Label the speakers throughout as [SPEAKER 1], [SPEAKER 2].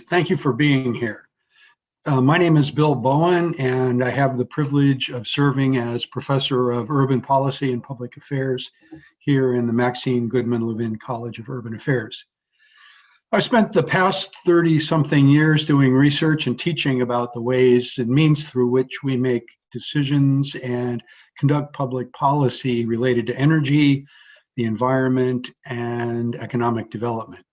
[SPEAKER 1] Thank you for being here. My name is Bill Bowen, and I have the privilege of serving as Professor of Urban Policy and Public Affairs here in the Maxine Goodman Levin College of Urban Affairs. I spent the past 30-something years doing research and teaching about the ways and means through which we make decisions and conduct public policy related to energy, the environment, and economic development.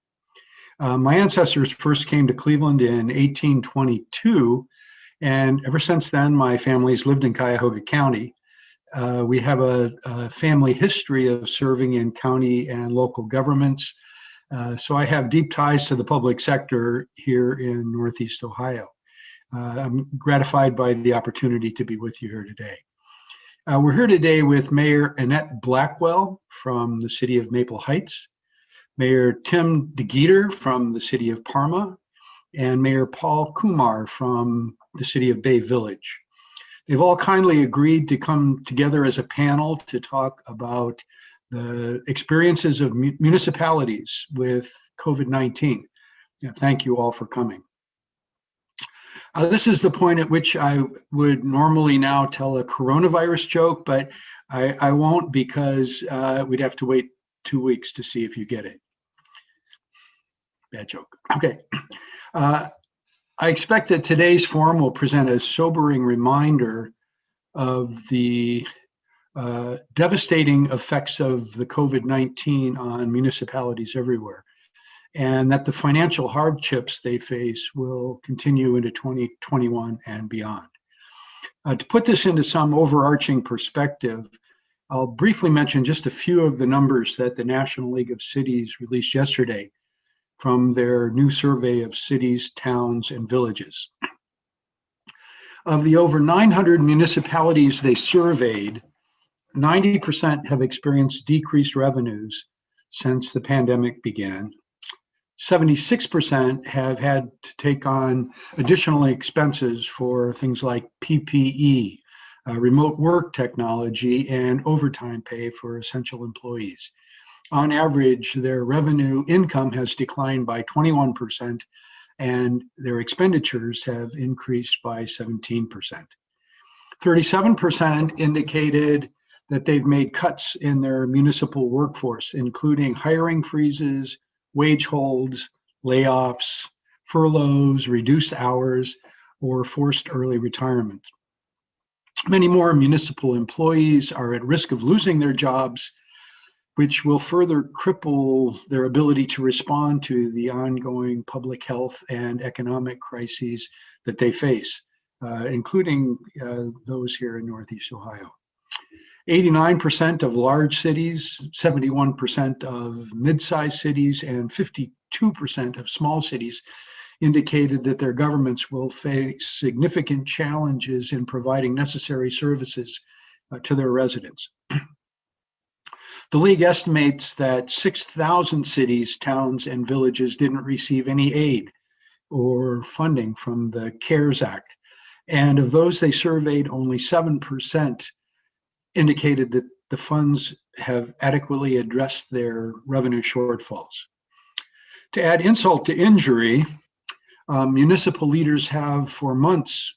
[SPEAKER 1] My ancestors first came to Cleveland in 1822, and ever since then, my family's lived in Cuyahoga County. We have a family history of serving in county and local governments, so I have deep ties to the public sector here in Northeast Ohio. I'm gratified by the opportunity to be with you here today. We're here today with Mayor Annette Blackwell from the city of Maple Heights, Mayor Tim DeGeeter from the city of Parma, and Mayor Paul Kumar from the city of Bay Village. They've all kindly agreed to come together as a panel to talk about the experiences of municipalities with COVID-19. Thank you all for coming. This is the point at which I would normally now tell a coronavirus joke, but I won't because we'd have to wait 2 weeks to see if you get it. Bad joke. Okay. I expect that today's forum will present a sobering reminder of the devastating effects of the COVID-19 on municipalities everywhere, and that the financial hardships they face will continue into 2021 and beyond. To put this into some overarching perspective, I'll briefly mention just a few of the numbers that the National League of Cities released yesterday from their new survey of cities, towns, and villages. Of the over 900 municipalities they surveyed, 90% have experienced decreased revenues since the pandemic began. 76% have had to take on additional expenses for things like PPE, remote work technology, and overtime pay for essential employees. On average, their revenue income has declined by 21%, and their expenditures have increased by 17%. 37% indicated that they've made cuts in their municipal workforce, including hiring freezes, wage holds, layoffs, furloughs, reduced hours, or forced early retirement. Many more municipal employees are at risk of losing their jobs, which will further cripple their ability to respond to the ongoing public health and economic crises that they face, including those here in Northeast Ohio. 89% of large cities, 71% of mid-sized cities, and 52% of small cities indicated that their governments will face significant challenges in providing necessary services to their residents. The League estimates that 6,000 cities, towns, and villages didn't receive any aid or funding from the CARES Act. And of those they surveyed, only 7% indicated that the funds have adequately addressed their revenue shortfalls. To add insult to injury, municipal leaders have for months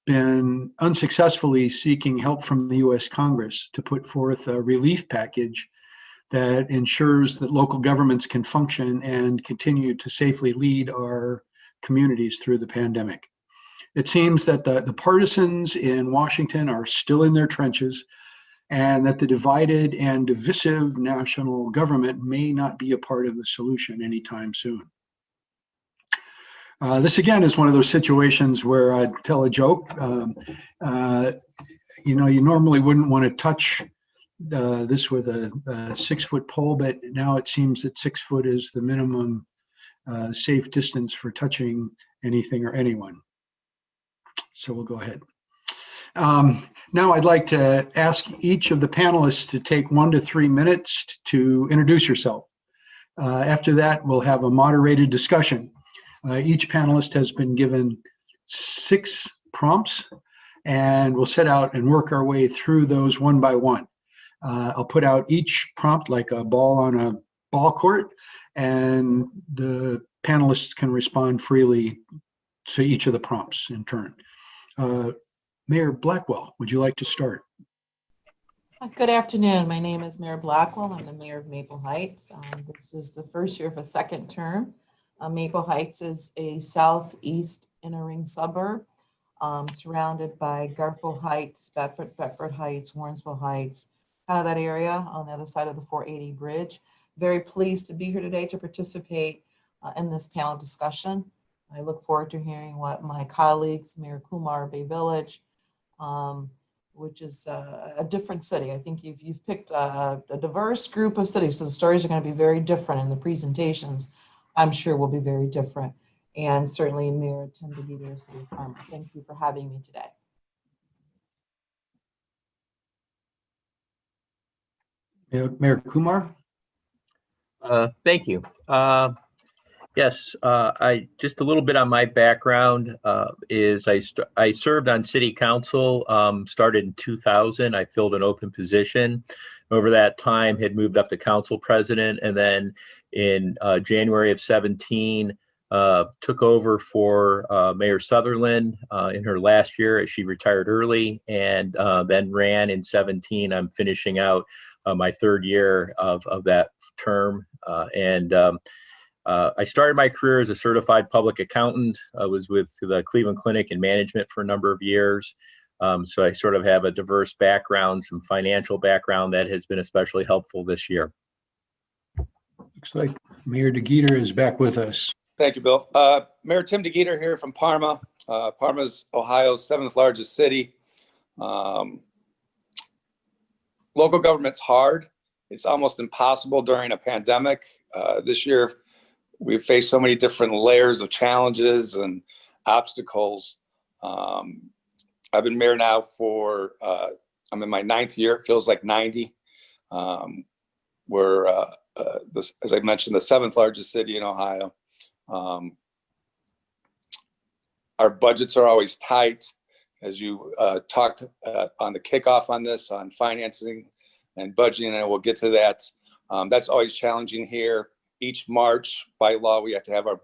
[SPEAKER 1] been unsuccessfully seeking help from the U.S. Congress to put forth a relief package that ensures that local governments can function and continue to safely lead our communities through the pandemic. It seems that the partisans in Washington are still in their trenches, and that the divided and divisive national government may not be a part of the solution anytime soon. This again is one of those situations where I'd tell a joke. You normally wouldn't want to touch this with a 6-foot pole, but now it seems that 6 foot is the minimum safe distance for touching anything or anyone. So we'll go ahead. Now I'd like to ask each of the panelists to take 1 to 3 minutes to introduce yourself. After that, we'll have a moderated discussion. Each panelist has been given 6 prompts, and we'll set out and work our way through those one by one. I'll put out each prompt like a ball on a ball court, and the panelists can respond freely to each of the prompts in turn. Mayor Blackwell, would you like to start?
[SPEAKER 2] Good afternoon. My name is Mayor Blackwell. I'm the mayor of Maple Heights. This is the first year of a second term. Maple Heights is a southeast inner ring suburb surrounded by Garfield Heights, Bedford Heights, Warrensville Heights, kind of that area on the other side of the 480 bridge. Very pleased to be here today to participate in this panel discussion. I look forward to hearing what my colleagues, Mayor Kumar, Bay Village, which is a different city. I think you've picked a diverse group of cities, so the stories are going to be very different, and the presentations, I'm sure, will be very different. And certainly Mayor Tim DeGeeter, City of Parma. Thank you for having me today.
[SPEAKER 1] Mayor Kumar?
[SPEAKER 3] Thank you. Yes, I just a little bit on my background is I served on city council, started in 2000. I filled an open position. Over that time, had moved up to council president, and then in January of 17, took over for Mayor Sutherland in her last year as she retired early, and then ran in 17. I'm finishing out my third year of that term, I started my career as a certified public accountant. I was with the Cleveland Clinic in management for a number of years. So I sort of have a diverse background, some financial background that has been especially helpful this year.
[SPEAKER 1] Looks like Mayor DeGeeter is back with us.
[SPEAKER 4] Thank you, Bill. Mayor Tim DeGeeter here from Parma. Parma's Ohio's 7th largest city. Local government's hard. It's almost impossible during a pandemic. This year, we've faced so many different layers of challenges and obstacles. I've been mayor now for, I'm in my 9th year. It feels like 90. We're, as I mentioned, the 7th largest city in Ohio. Our budgets are always tight. As you talked on the kickoff on this, on financing and budgeting, and we'll get to that. That's always challenging here. Each March, by law, we have to have our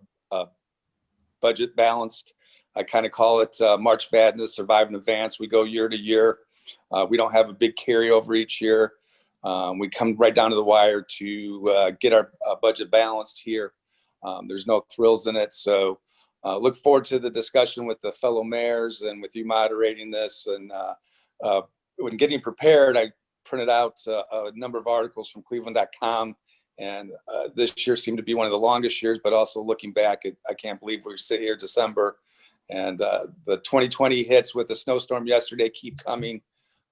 [SPEAKER 4] budget balanced. I kind of call it March Madness, survive in advance. We go year to year. We don't have a big carryover each year. We come right down to the wire to get our budget balanced here. There's no thrills in it. So look forward to the discussion with the fellow mayors and with you moderating this. And when getting prepared, I printed out a number of articles from cleveland.com. And this year seemed to be one of the longest years, but also looking back, I can't believe we sit here December. And the 2020 hits with the snowstorm yesterday keep coming.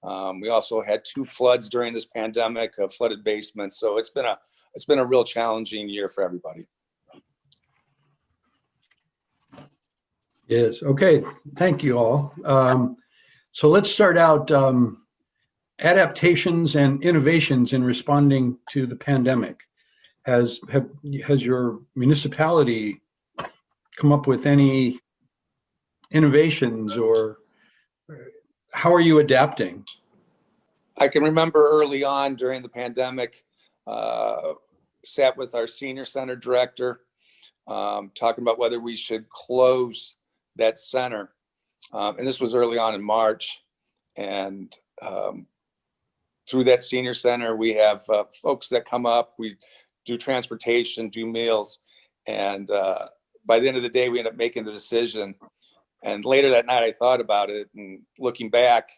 [SPEAKER 4] We also had 2 floods during this pandemic, flooded basements. So it's been a real challenging year for everybody.
[SPEAKER 1] Yes. Okay. Thank you all. So let's start out adaptations and innovations in responding to the pandemic. Has your municipality come up with any innovations, or how are you adapting?
[SPEAKER 4] I can remember early on during the pandemic, sat with our senior center director, talking about whether we should close that center. And this was early on in March. And through that senior center, we have folks that come up, we do transportation, do meals. And by the end of the day, we end up making the decision. And later that night, I thought about it, and looking back,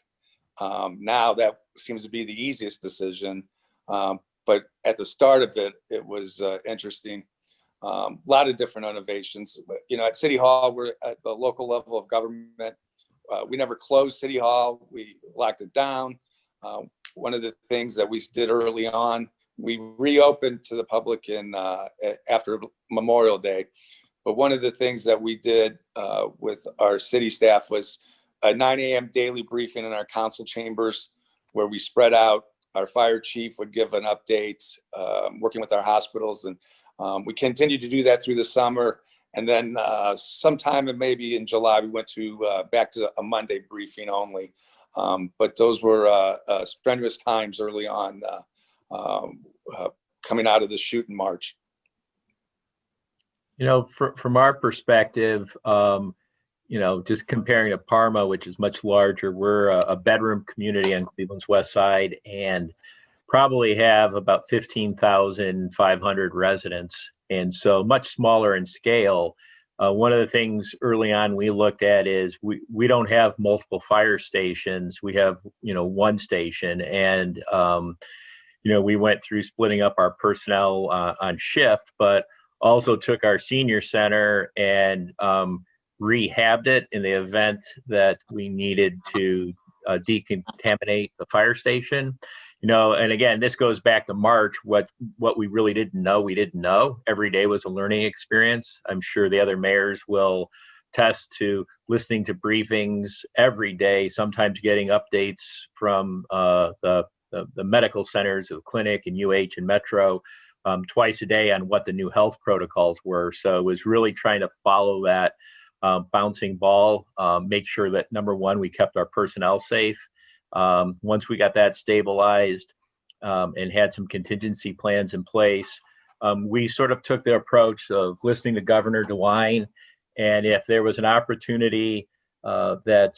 [SPEAKER 4] now that seems to be the easiest decision. But at the start of it, it was interesting. A lot of different innovations. But, at City Hall, we're at the local level of government. We never closed City Hall. We locked it down. One of the things that we did early on, we reopened to the public after Memorial Day. But one of the things that we did with our city staff was a 9 a.m. daily briefing in our council chambers, where we spread out. Our fire chief would give an update, working with our hospitals. And we continued to do that through the summer. And then sometime maybe in July, we went back to a Monday briefing only. But those were strenuous times early on, coming out of the shoot in March.
[SPEAKER 3] From our perspective, just comparing to Parma, which is much larger, we're a bedroom community on Cleveland's west side and probably have about 15,500 residents. And so much smaller in scale. One of the things early on we looked at is we don't have multiple fire stations. We have, one station. And, we went through splitting up our personnel on shift, but also took our senior center and rehabbed it in the event that we needed to decontaminate the fire station. And again, this goes back to March. What we really didn't know, we didn't know. Every day was a learning experience. I'm sure the other mayors will attest to listening to briefings every day, sometimes getting updates from the medical centers, the clinic and UH and Metro twice a day on what the new health protocols were. So it was really trying to follow that bouncing ball, make sure that number one, we kept our personnel safe. Once we got that stabilized and had some contingency plans in place, we sort of took the approach of listening to Governor DeWine. And if there was an opportunity that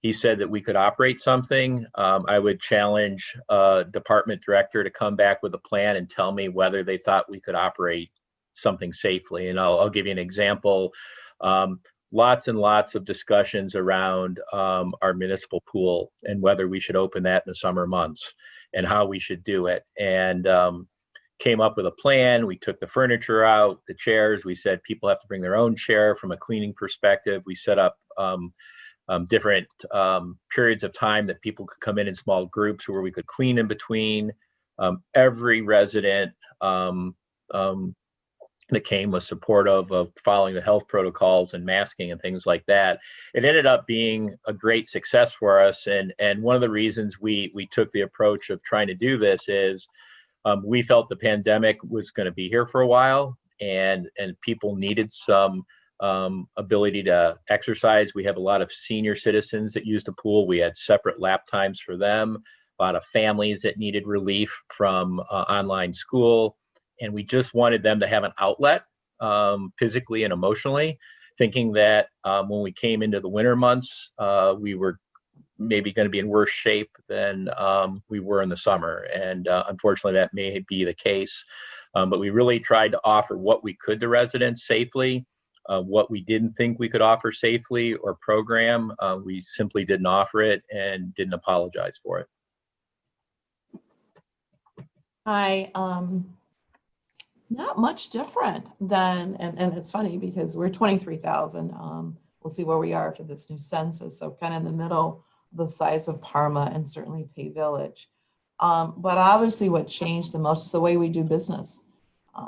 [SPEAKER 3] he said that we could operate something, I would challenge a department director to come back with a plan and tell me whether they thought we could operate something safely. And I'll give you an example. Lots and lots of discussions around our municipal pool and whether we should open that in the summer months and how we should do it. And came up with a plan. We took the furniture out, the chairs. We said people have to bring their own chair from a cleaning perspective. We set up different periods of time that people could come in small groups where we could clean in between. Every resident that came was supportive of following the health protocols and masking and things like that. It ended up being a great success for us. And one of the reasons we took the approach of trying to do this is we felt the pandemic was going to be here for a while, and people needed some ability to exercise. We have a lot of senior citizens that use the pool. We had separate lap times for them, a lot of families that needed relief from online school. And we just wanted them to have an outlet physically and emotionally, thinking that when we came into the winter months, we were maybe going to be in worse shape than we were in the summer. And unfortunately, that may be the case. But we really tried to offer what we could to residents safely. What we didn't think we could offer safely or program, we simply didn't offer it and didn't apologize for it.
[SPEAKER 2] Hi. Not much different than, and it's funny because we're 23,000. We'll see where we are after this new census. So kind of in the middle, the size of Parma and certainly Pay Village. But obviously what changed the most is the way we do business.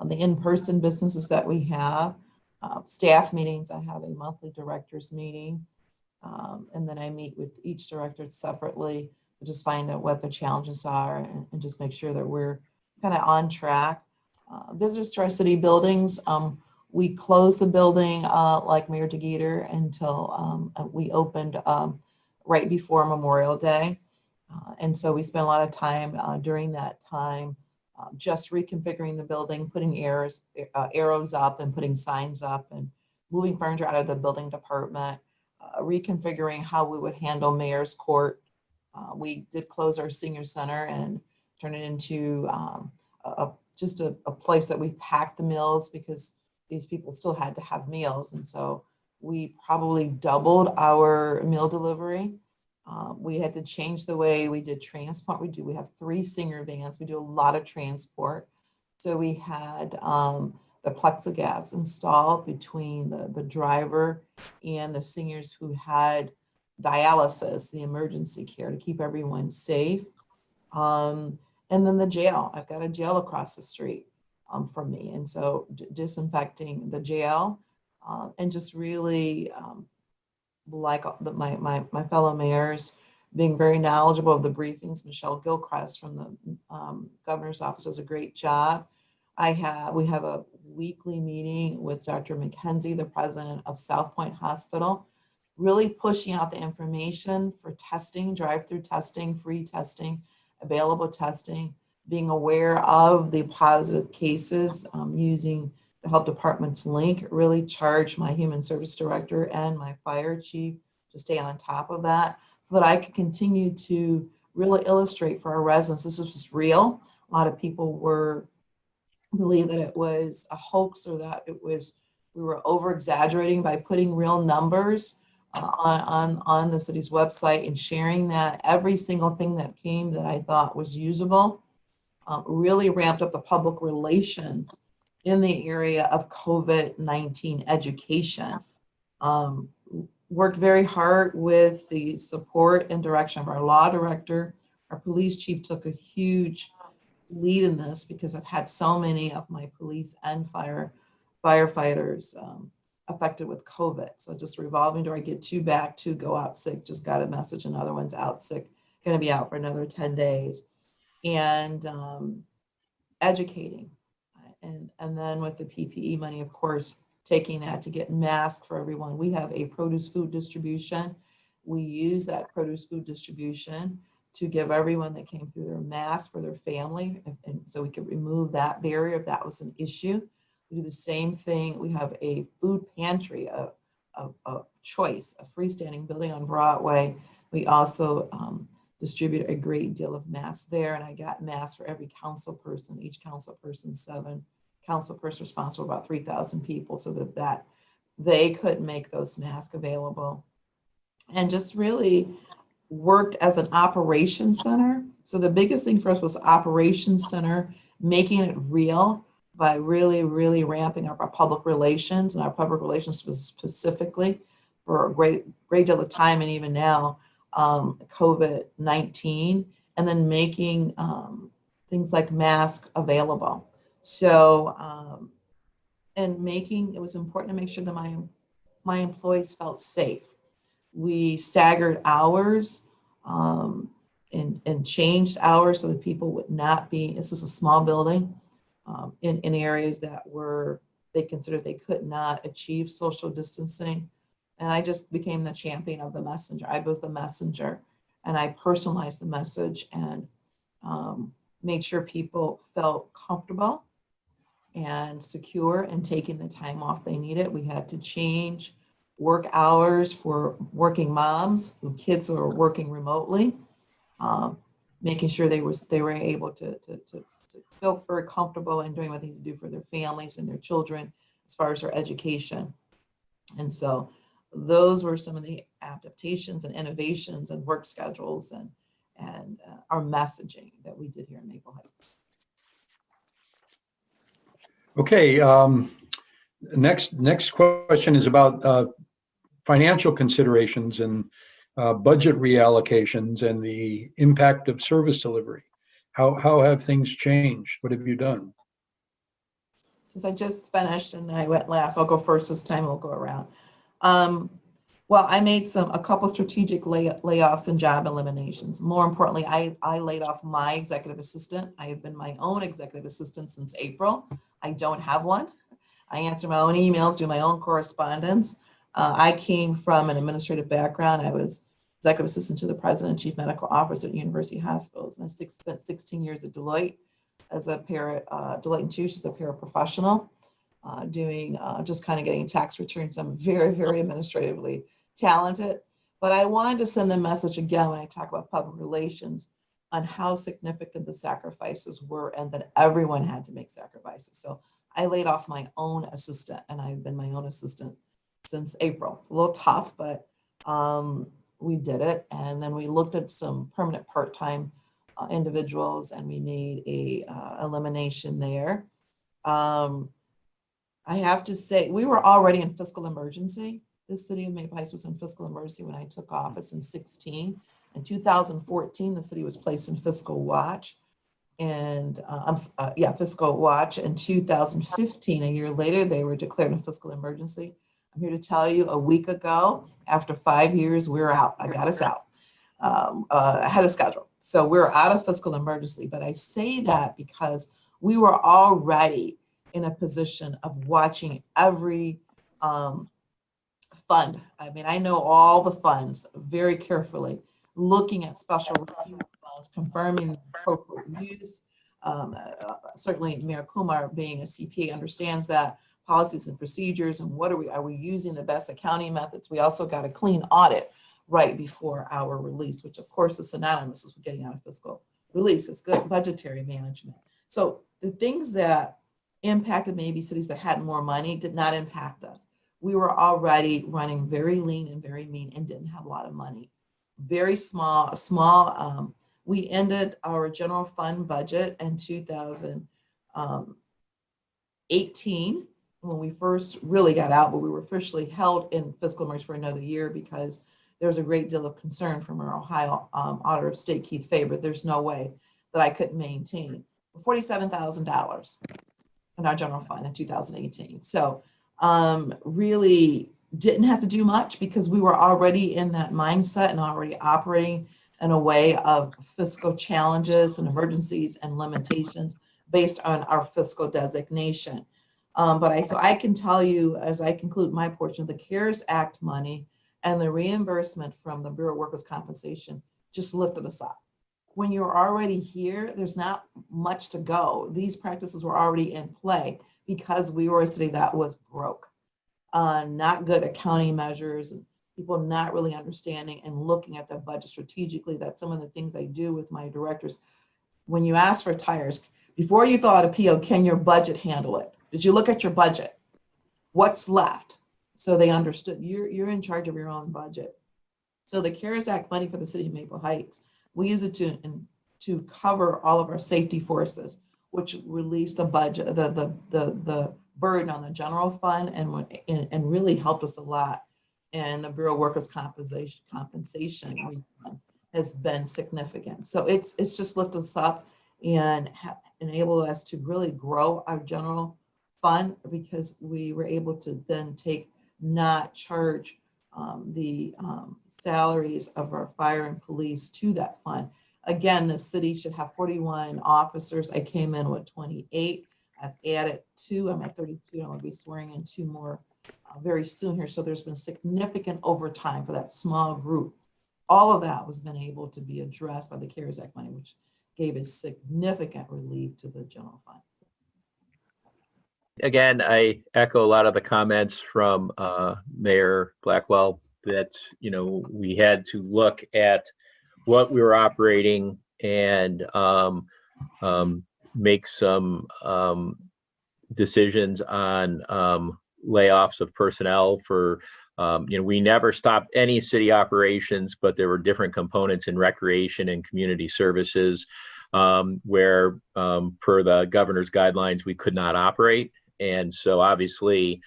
[SPEAKER 2] The in-person businesses that we have, staff meetings. I have a monthly directors meeting. And then I meet with each director separately to just find out what the challenges are and just make sure that we're kind of on track. Visitors to our city buildings, we closed the building like Mayor DeGeeter until we opened right before Memorial Day. And so we spent a lot of time during that time just reconfiguring the building, putting arrows up and putting signs up and moving furniture out of the building department, reconfiguring how we would handle Mayor's Court. We did close our senior center and turn it into just a place that we packed the meals because these people still had to have meals. And so we probably doubled our meal delivery. We had to change the way we did transport. We have 3 senior vans. We do a lot of transport. So we had the plexiglass installed between the driver and the seniors who had dialysis, the emergency care, to keep everyone safe. And then the jail. I've got a jail across the street from me. And so disinfecting the jail and just really like my fellow mayors, being very knowledgeable of the briefings. Michelle Gilchrist from the governor's office does a great job. We have a weekly meeting with Dr. McKenzie, the president of South Point Hospital, really pushing out the information for testing, drive-through testing, free testing, available testing, being aware of the positive cases, using the health department's link, really charged my human service director and my fire chief to stay on top of that so that I could continue to really illustrate for our residents this was just real. A lot of people believe that it was a hoax or that we were over exaggerating by putting real numbers on the city's website and sharing that. Every single thing that came that I thought was usable really ramped up the public relations in the area of COVID-19 education. Worked very hard with the support and direction of our law director. Our police chief took a huge lead in this because I've had so many of my police and firefighters affected with COVID. So just revolving door, I get two back, two go out sick, just got a message, another one's out sick, gonna be out for another 10 days. And educating. And then with the PPE money, of course, taking that to get masks for everyone. We have a produce food distribution. We use that produce food distribution to give everyone that came through their mask for their family. And so we could remove that barrier if that was an issue. We do the same thing. We have a food pantry, a choice, a freestanding building on Broadway. We also distribute a great deal of masks there. And I got masks for every council person, each council person, 7 council person responsible, about 3,000 people, so that they could make those masks available. And just really worked as an operations center. So the biggest thing for us was operations center, making it real by really, really ramping up our public relations. And our public relations was specifically for a great deal of time, and even now, COVID-19, and then making things like masks available. So, and it was important to make sure that my employees felt safe. We staggered hours and changed hours so that people would not be, this is a small building, in areas that they considered they could not achieve social distancing. And I just became the champion of the messenger. I was the messenger, and I personalized the message and made sure people felt comfortable and secure in taking the time off they needed. We had to change work hours for working moms whose kids are working remotely, making sure they were able to feel very comfortable in doing what they need to do for their families and their children as far as their education. And so those were some of the adaptations and innovations and work schedules and our messaging that we did here in Maple Heights.
[SPEAKER 1] Okay, next question is about financial considerations and budget reallocations and the impact of service delivery. How have things changed? What have you done?
[SPEAKER 2] Since I just finished and I went last, I'll go first this time, we'll go around. Well, I made a couple strategic layoffs and job eliminations. More importantly, I laid off my executive assistant. I have been my own executive assistant since April. I don't have one. I answer my own emails, do my own correspondence. I came from an administrative background. I was executive assistant to the president and chief medical officer at University Hospitals. And I spent 16 years at Deloitte as a Deloitte & Touche as a paraprofessional, doing just kind of getting tax returns. I'm very, very administratively talented, but I wanted to send the message again when I talk about public relations on how significant the sacrifices were and that everyone had to make sacrifices. So I laid off my own assistant, and I've been my own assistant since April. It's a little tough, but we did it. And then we looked at some permanent part-time individuals, and we made a elimination there. I have to say, we were already in fiscal emergency. The city of Maple Heights was in fiscal emergency when I took office in 2016. In 2014, the city was placed in fiscal watch. And fiscal watch. In 2015, a year later, they were declared in fiscal emergency. I'm here to tell you, a week ago, after 5 years, we're out. I got us out ahead of schedule. So we're out of fiscal emergency. But I say that because we were already in a position of watching every fund. I mean, I know all the funds very carefully, looking at special funds, confirming the appropriate use. Certainly Mayor Kumar, being a CPA, understands that, policies and procedures, and what are we using the best accounting methods. We also got a clean audit right before our release, which of course is synonymous with getting out of fiscal release. It's good budgetary management. So the things that impacted maybe cities that had more money did not impact us. We were already running very lean and very mean and didn't have a lot of money. Very small. We ended our general fund budget in 2018 when we first really got out, but we were officially held in fiscal emergency for another year because there was a great deal of concern from our Ohio auditor of state, Keith Faber. There's no way that I could maintain $47,000 in our general fund in 2018. So really didn't have to do much because we were already in that mindset and already operating in a way of fiscal challenges and emergencies and limitations based on our fiscal designation. So I can tell you, as I conclude my portion, of the CARES Act money and the reimbursement from the Bureau of Workers' Compensation just lifted us up. When you're already here, there's not much to go. These practices were already in play because we were a city that was broke. Not good accounting measures, and people not really understanding and looking at the budget strategically. That's some of the things I do with my directors. When you ask for tires, before you thought a PO, can your budget handle it? Did you look at your budget? What's left? So they understood you're in charge of your own budget. So the CARES Act money for the city of Maple Heights, we use it to cover all of our safety forces, which released the budget, the burden on the general fund, and really helped us a lot. And the Bureau of Workers' Compensation refund has been significant. So it's just lifted us up and enabled us to really grow our general fund because we were able to then not charge the salaries of our fire and police to that fund. Again, the city should have 41 officers. I came in with 28. I've added 2. I'm at 32. I'm going to be swearing in 2 more very soon here. So there's been significant overtime for that small group. All of that was been able to be addressed by the CARES Act money, which gave us significant relief to the general fund.
[SPEAKER 3] Again, I echo a lot of the comments from Mayor Blackwell that, we had to look at what we were operating and make some decisions on layoffs of personnel for, we never stopped any city operations, but there were different components in recreation and community services where per the governor's guidelines, we could not operate. And so obviously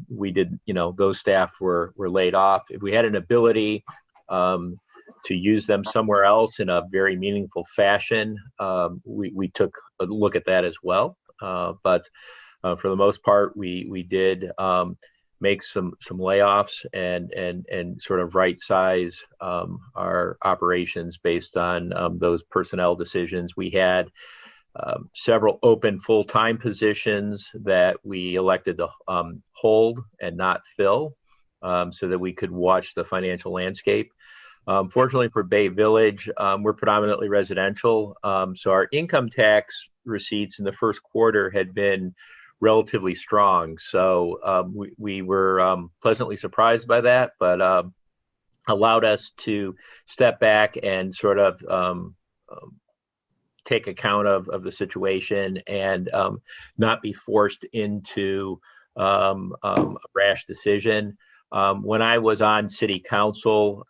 [SPEAKER 3] we did, those staff were laid off. If we had an ability to use them somewhere else in a very meaningful fashion, we took a look at that as well. But for the most part, we did make some layoffs and sort of right size our operations based on those personnel decisions. We had several open full-time positions that we elected to hold and not fill so that we could watch the financial landscape. Fortunately for Bay Village, we're predominantly residential. So our income tax receipts in the first quarter had been relatively strong. So we were pleasantly surprised by that, but allowed us to step back and sort of take account of the situation and not be forced into a rash decision. When I was on city council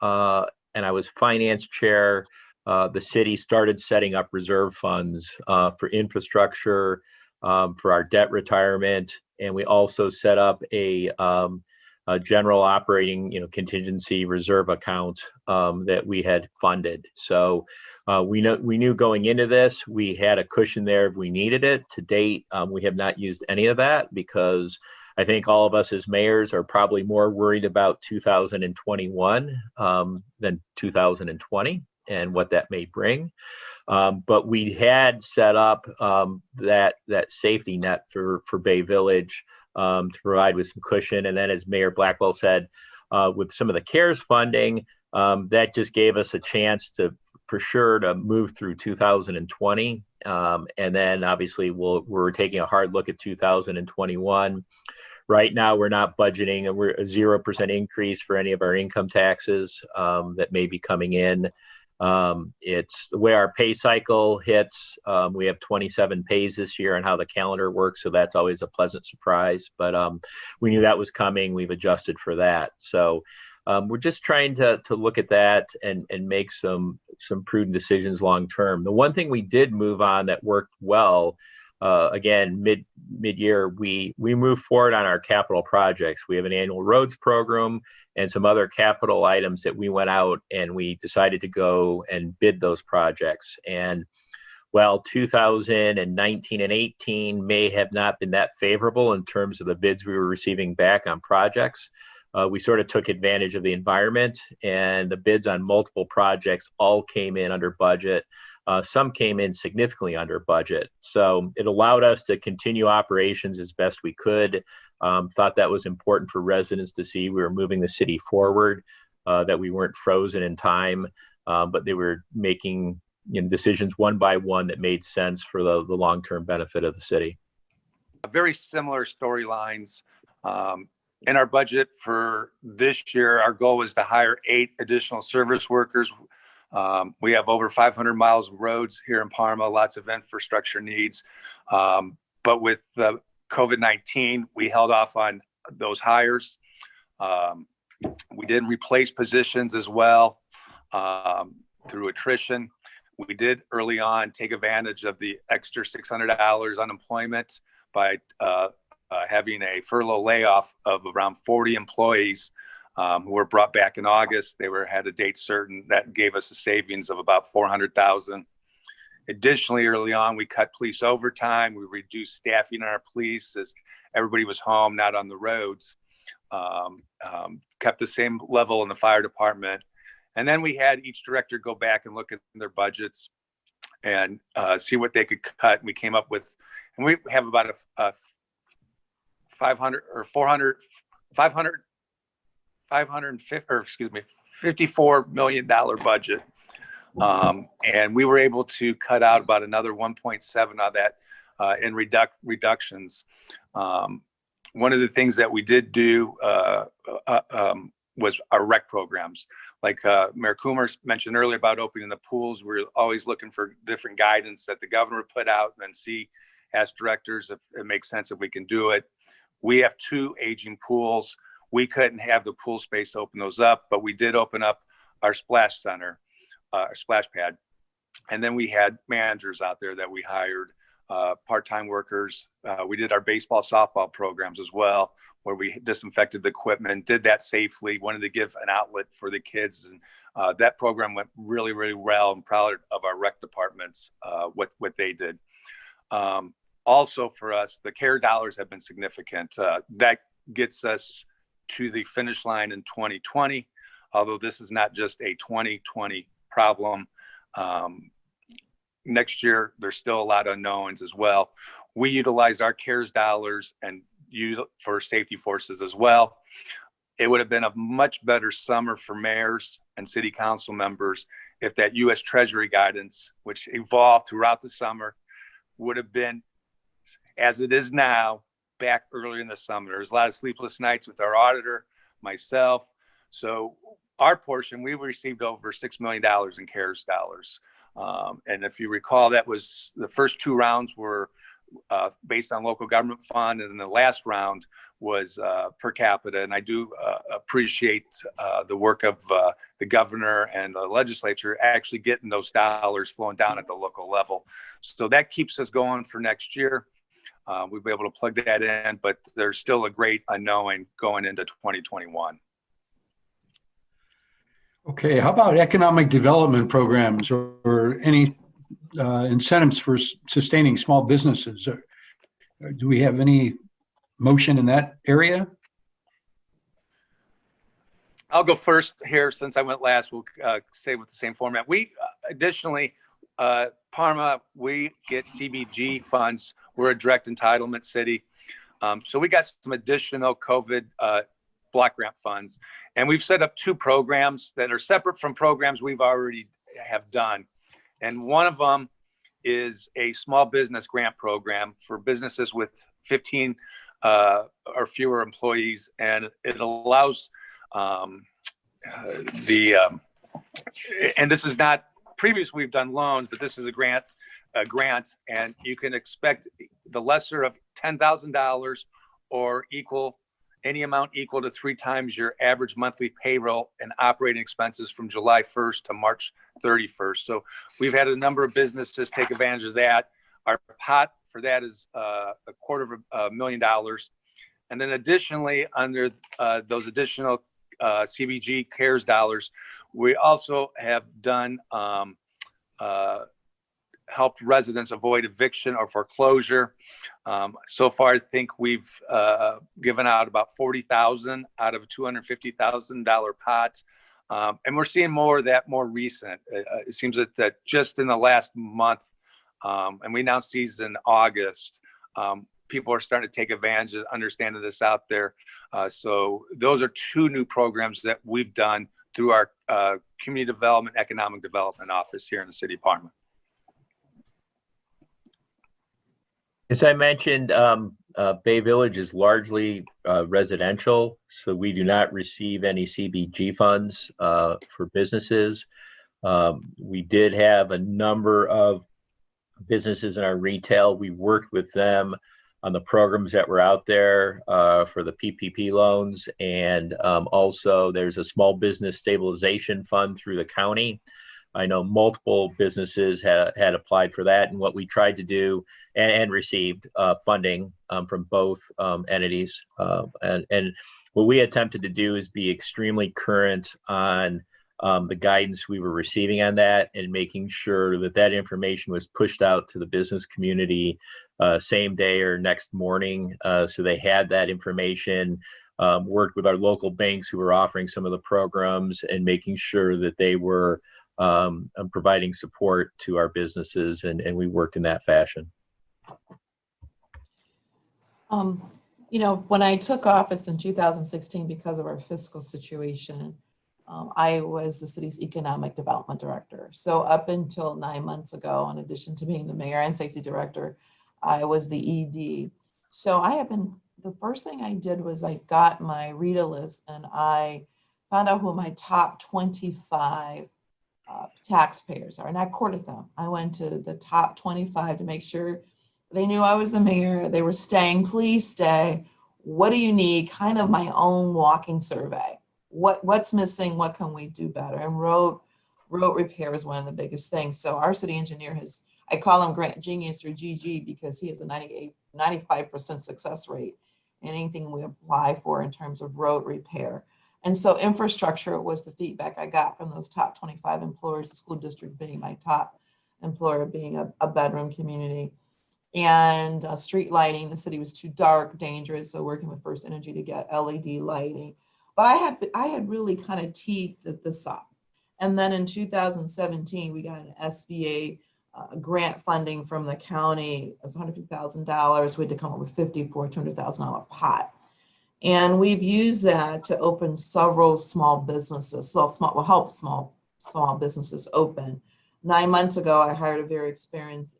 [SPEAKER 3] and I was finance chair, the city started setting up reserve funds for infrastructure, for our debt retirement, and we also set up a general operating, contingency reserve account that we had funded. So we knew going into this, we had a cushion there if we needed it. To date, we have not used any of that because I think all of us as mayors are probably more worried about 2021 than 2020 and what that may bring. But we had set up that safety net for Bay Village to provide with some cushion. And then as Mayor Blackwell said, with some of the CARES funding, that just gave us a chance for sure to move through 2020. And then obviously we're taking a hard look at 2021. Right now, we're not budgeting a 0% increase for any of our income taxes that may be coming in. It's the way our pay cycle hits. We have 27 pays this year and how the calendar works. So that's always a pleasant surprise. But we knew that was coming. We've adjusted for that. So we're just trying to look at that and make some prudent decisions long term. The one thing we did move on that worked well, again, mid-year, we moved forward on our capital projects. We have an annual roads program and some other capital items that we went out and we decided to go and bid those projects. And while 2019 and 18 may have not been that favorable in terms of the bids we were receiving back on projects, we sort of took advantage of the environment, and the bids on multiple projects all came in under budget. Some came in significantly under budget. So it allowed us to continue operations as best we could. Thought that was important for residents to see we were moving the city forward, that we weren't frozen in time, but they were making decisions one by one that made sense for the long-term benefit of the city.
[SPEAKER 4] Very similar storylines. In our budget for this year, our goal was to hire 8 additional service workers. We have over 500 miles of roads here in Parma, lots of infrastructure needs. But with the COVID-19, we held off on those hires. We did replace positions as well through attrition. We did early on take advantage of the extra $600 unemployment by having a furlough layoff of around 40 employees who were brought back in August. They had a date certain. That gave us a savings of about $400,000. Additionally, early on, we cut police overtime. We reduced staffing in our police as everybody was home, not on the roads. Kept the same level in the fire department. And then we had each director go back and look at their budgets and see what they could cut. And we came up with, and we have about a 54 million budget. And we were able to cut out about another 1.7 of that in reductions. One of the things that we did do was our rec programs. Like Mayor Coomer mentioned earlier about opening the pools, we're always looking for different guidance that the governor put out and then ask directors if it makes sense if we can do it. We have 2 aging pools. We couldn't have the pool space to open those up, but we did open up our splash center, our splash pad. And then we had managers out there that we hired, part-time workers. We did our baseball, softball programs as well, where we disinfected the equipment, did that safely, wanted to give an outlet for the kids. And that program went really, really well. I'm proud of our rec departments, what they did. Also for us, the CARE dollars have been significant. That gets us to the finish line in 2020, although this is not just a 2020 problem. Next year, there's still a lot of unknowns as well. We utilize our CARES dollars and use it for safety forces as well. It would have been a much better summer for mayors and city council members if that U.S. Treasury guidance, which evolved throughout the summer, would have been as it is now back earlier in the summer. There's a lot of sleepless nights with our auditor, myself. So our portion, we received over $6 million in CARES dollars. And if you recall, that was the first 2 rounds were based on local government fund, and then the last round was per capita. And I do appreciate the work of the governor and the legislature actually getting those dollars flowing down at the local level. So that keeps us going for next year. We'll be able to plug that in, but there's still a great unknown going into 2021.
[SPEAKER 1] Okay, how about economic development programs or any incentives for sustaining small businesses? Do we have any motion in that area?
[SPEAKER 4] I'll go first here since I went last. We'll stay with the same format. We additionally, Parma, we get CBG funds. We're a direct entitlement city. So we got some additional COVID block grant funds. And we've set up 2 programs that are separate from programs we've already have done. And one of them is a small business grant program for businesses with 15 or fewer employees. And it allows and this is not, previous we've done loans, but this is a grant, and you can expect the lesser of $10,000 or any amount equal to 3 times your average monthly payroll and operating expenses from July 1st to March 31st. So we've had a number of businesses take advantage of that. Our pot for that is $250,000. And then additionally, under those additional CBG CARES dollars, we also have done helped residents avoid eviction or foreclosure. So far, I think we've given out about $40,000 out of a $250,000 pot. And we're seeing more of that more recent. It seems that just in the last month, and we announced these in August, people are starting to take advantage of understanding this out there. So those are 2 new programs that we've done through our Community Development, Economic Development Office here in the City Department.
[SPEAKER 3] As I mentioned, Bay Village is largely residential, so we do not receive any CBG funds for businesses. We did have a number of businesses in our retail. We worked with them on the programs that were out there for the PPP loans. And also there's a small business stabilization fund through the county. I know multiple businesses had applied for that, and what we tried to do and received funding from both entities. And what we attempted to do is be extremely current on the guidance we were receiving on that, and making sure that that information was pushed out to the business community same day or next morning. So they had that information, worked with our local banks who were offering some of the programs, and making sure that they were providing support to our businesses, and we worked in that fashion.
[SPEAKER 2] You know, when I took office in 2016, because of our fiscal situation, I was the city's economic development director. So up until 9 months ago, in addition to being the mayor and safety director, I was the ED. So the first thing I did was I got my RETA list, and I found out who my top 25 taxpayers are, and I courted them. I went to the top 25 to make sure they knew I was the mayor. They were staying, please stay. What do you need? Kind of my own walking survey. What's missing? What can we do better? And road repair is one of the biggest things. So our city engineer I call him Grant Genius, or GG, because he has a 95% success rate in anything we apply for in terms of road repair. And so infrastructure was the feedback I got from those top 25 employers, the school district being my top employer, being a bedroom community. And street lighting, the city was too dark, dangerous, so working with First Energy to get LED lighting. But I had really kind of teed this up. And then in 2017, we got an SBA grant funding from the county. It was $150,000. We had to come up with $50 for a $200,000 pot. And we've used that to open several small businesses. So help small businesses open. 9 months ago, I hired a very experienced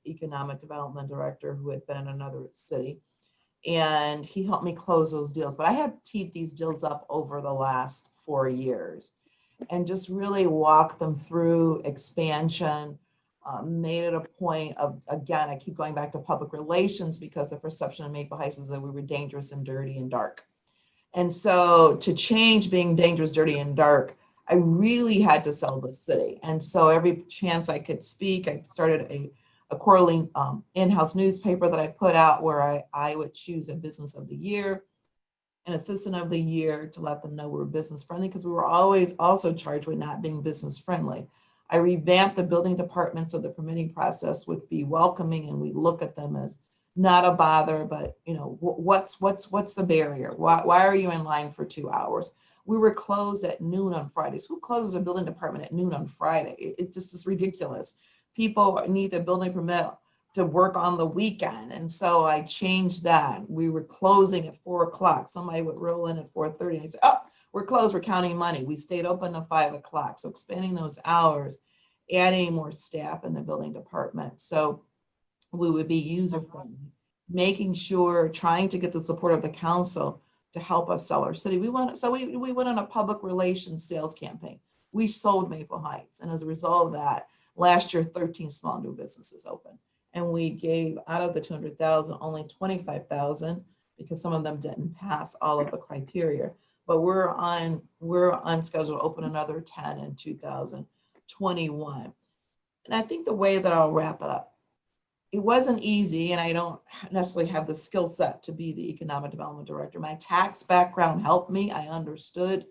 [SPEAKER 2] economic development director who had been in another city, and he helped me close those deals. But I had teed these deals up over the last 4 years, and just really walk them through expansion. Made it a point of, again, I keep going back to public relations, because the perception of Maple Heights is that we were dangerous and dirty and dark. And so to change being dangerous, dirty, and dark, I really had to sell the city. And so every chance I could speak, I started a quarterly in-house newspaper that I put out, where I would choose a business of the year, an assistant of the year, to let them know we were business friendly, because we were always also charged with not being business friendly. I revamped the building department so the permitting process would be welcoming, and we look at them as not a bother, but you know, what's the barrier? Why are you in line for 2 hours? We were closed at noon on Fridays. Who closes a building department at noon on Friday? It just is ridiculous. People need their building permit to work on the weekend. And so I changed that. We were closing at 4 o'clock. Somebody would roll in at 4:30 and I'd say, oh, we're closed, we're counting money. We stayed open to 5 o'clock. So expanding those hours adding more staff in the building department. So we would be user-friendly, making sure, trying to get the support of the council to help us sell our city. We went on a public relations sales campaign. We sold Maple Heights. And as a result of that, last year, 13 small new businesses opened. And we gave out of the 200,000, only 25,000 because some of them didn't pass all of the criteria. But we're on schedule to open another 10 in 2021. And I think the way that I'll wrap it up, it wasn't easy, and I don't necessarily have the skill set to be the economic development director. My tax background helped me. I understood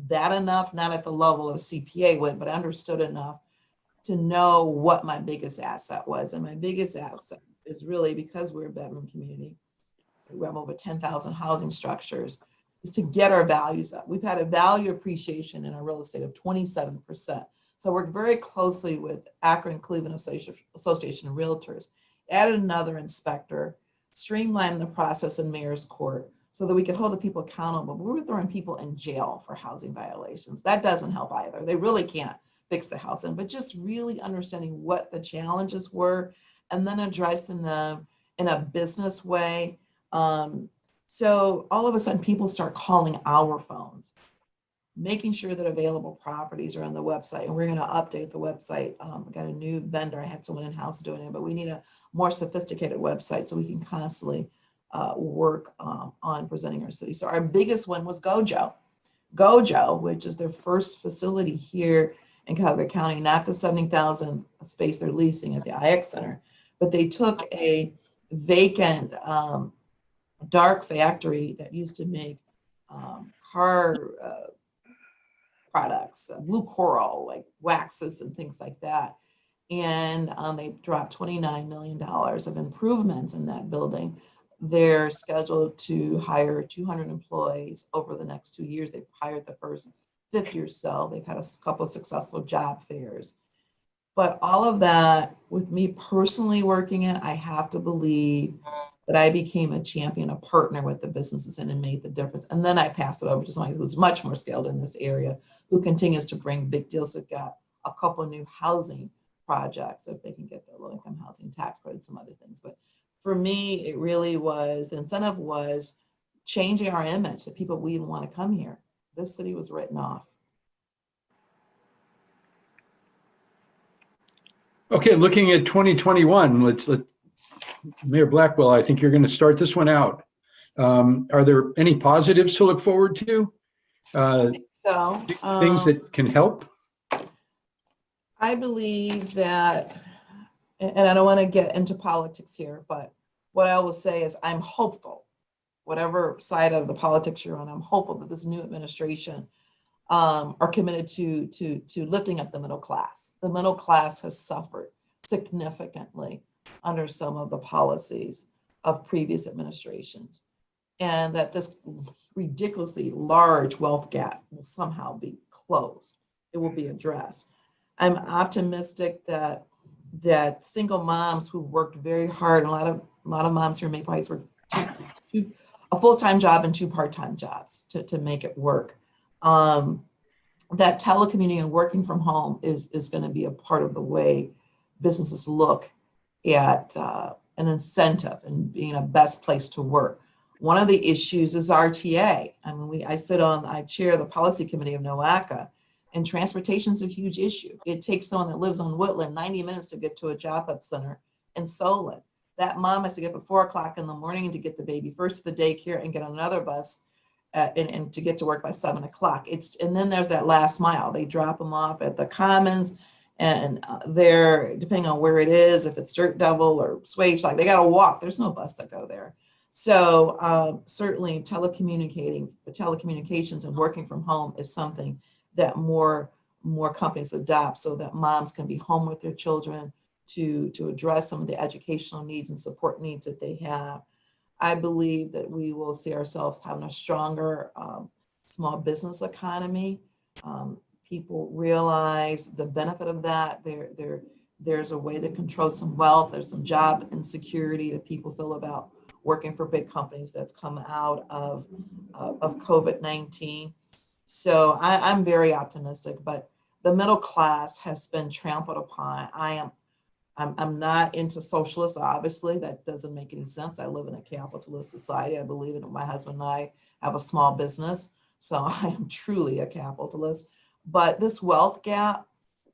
[SPEAKER 2] that enough, not at the level of CPA went, but I understood enough to know what my biggest asset was. And my biggest asset is really, because we're a bedroom community, we have over 10,000 housing structures, is to get our values up. We've had a value appreciation in our real estate of 27%. So worked very closely with Akron Cleveland Association of Realtors, added another inspector, streamlined the process in mayor's court so that we could hold the people accountable. But we were throwing people in jail for housing violations. That doesn't help either. They really can't fix the housing, but just really understanding what the challenges were and then addressing them in a business way. So all of a sudden people start calling our phones, making sure that available properties are on the website. And we're going to update the website. We got a new vendor. I had someone in-house doing it, but we need a more sophisticated website so we can constantly work on presenting our city. So our biggest one was Gojo, which is their first facility here in Cuyahoga County, not the 70,000 space they're leasing at the IX Center, but they took a vacant dark factory that used to make car products, blue coral, like waxes and things like that. And they dropped $29 million of improvements in that building. They're scheduled to hire 200 employees over the next 2 years. They've hired the first 50 or so. They've had a couple of successful job fairs. But all of that, with me personally working it, I have to believe that I became a champion, a partner with the businesses, and it made the difference. And then I passed it over to somebody who's much more skilled in this area, who continues to bring big deals. They've got a couple of new housing projects, if they can get the low-income housing tax credit, some other things. But for me, it really was, the incentive was changing our image, that people would even want to come here. This city was written off.
[SPEAKER 1] Okay, looking at 2021, let's Mayor Blackwell, I think you're going to start this one out. Are there any positives to look forward to?
[SPEAKER 2] I think so.
[SPEAKER 1] Things that can help?
[SPEAKER 2] I believe that, and I don't want to get into politics here, but what I will say is I'm hopeful, whatever side of the politics you're on, I'm hopeful that this new administration are committed to lifting up the middle class. The middle class has suffered significantly under some of the policies of previous administrations, and that this ridiculously large wealth gap will somehow be closed. It will be addressed. I'm optimistic that single moms who've worked very hard, a lot of moms here in Maple Heights work a full-time job and 2 part-time jobs to make it work. That telecommuting and working from home is going to be a part of the way businesses look at an incentive and being a best place to work. One of the issues is RTA. I mean, I chair the policy committee of NOACA, and transportation is a huge issue. It takes someone that lives on Woodland 90 minutes to get to a job up center in Solon. That mom has to get up at 4 o'clock in the morning to get the baby first to the daycare and get on another bus and to get to work by 7 o'clock. And then there's that last mile. They drop them off at the Commons, and they're, depending on where it is, if it's Dirt Devil or Swage, like they got to walk. There's no bus that go there. So certainly telecommunications and working from home is something that more companies adopt, so that moms can be home with their children to address some of the educational needs and support needs that they have. I believe that we will see ourselves having a stronger small business economy. People realize the benefit of that. There's a way to control some wealth. There's some job insecurity that people feel about working for big companies that's come out of COVID-19. So I'm very optimistic, but the middle class has been trampled upon. I'm not into socialists, obviously. That doesn't make any sense. I live in a capitalist society. I believe in it. My husband and I have a small business, so I am truly a capitalist. But this wealth gap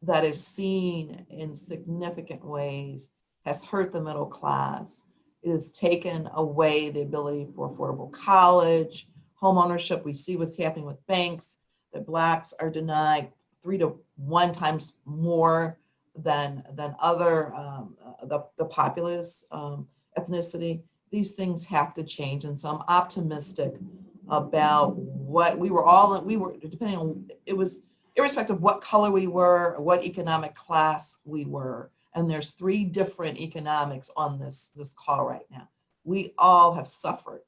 [SPEAKER 2] that is seen in significant ways has hurt the middle class. It has taken away the ability for affordable college, home ownership. We see what's happening with banks, that Blacks are denied 3 to 1 times more than other the populace ethnicity. These things have to change, and so I'm optimistic about what we were depending on, it was irrespective of what color we were or what economic class we were. And there's 3 different economics on this call right now. We all have suffered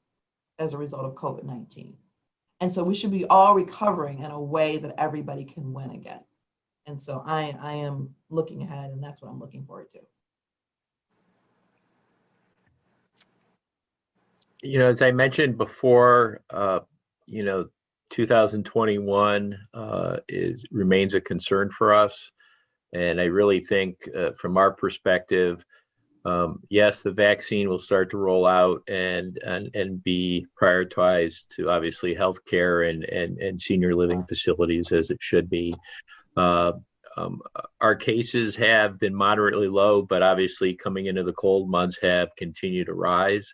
[SPEAKER 2] as a result of COVID-19. And so we should be all recovering in a way that everybody can win again. And so I am looking ahead, and that's what I'm looking forward to.
[SPEAKER 3] As I mentioned before, 2021 remains a concern for us. And I really think from our perspective, yes, the vaccine will start to roll out and be prioritized to obviously healthcare and senior living facilities as it should be. Our cases have been moderately low, but obviously coming into the cold months have continued to rise.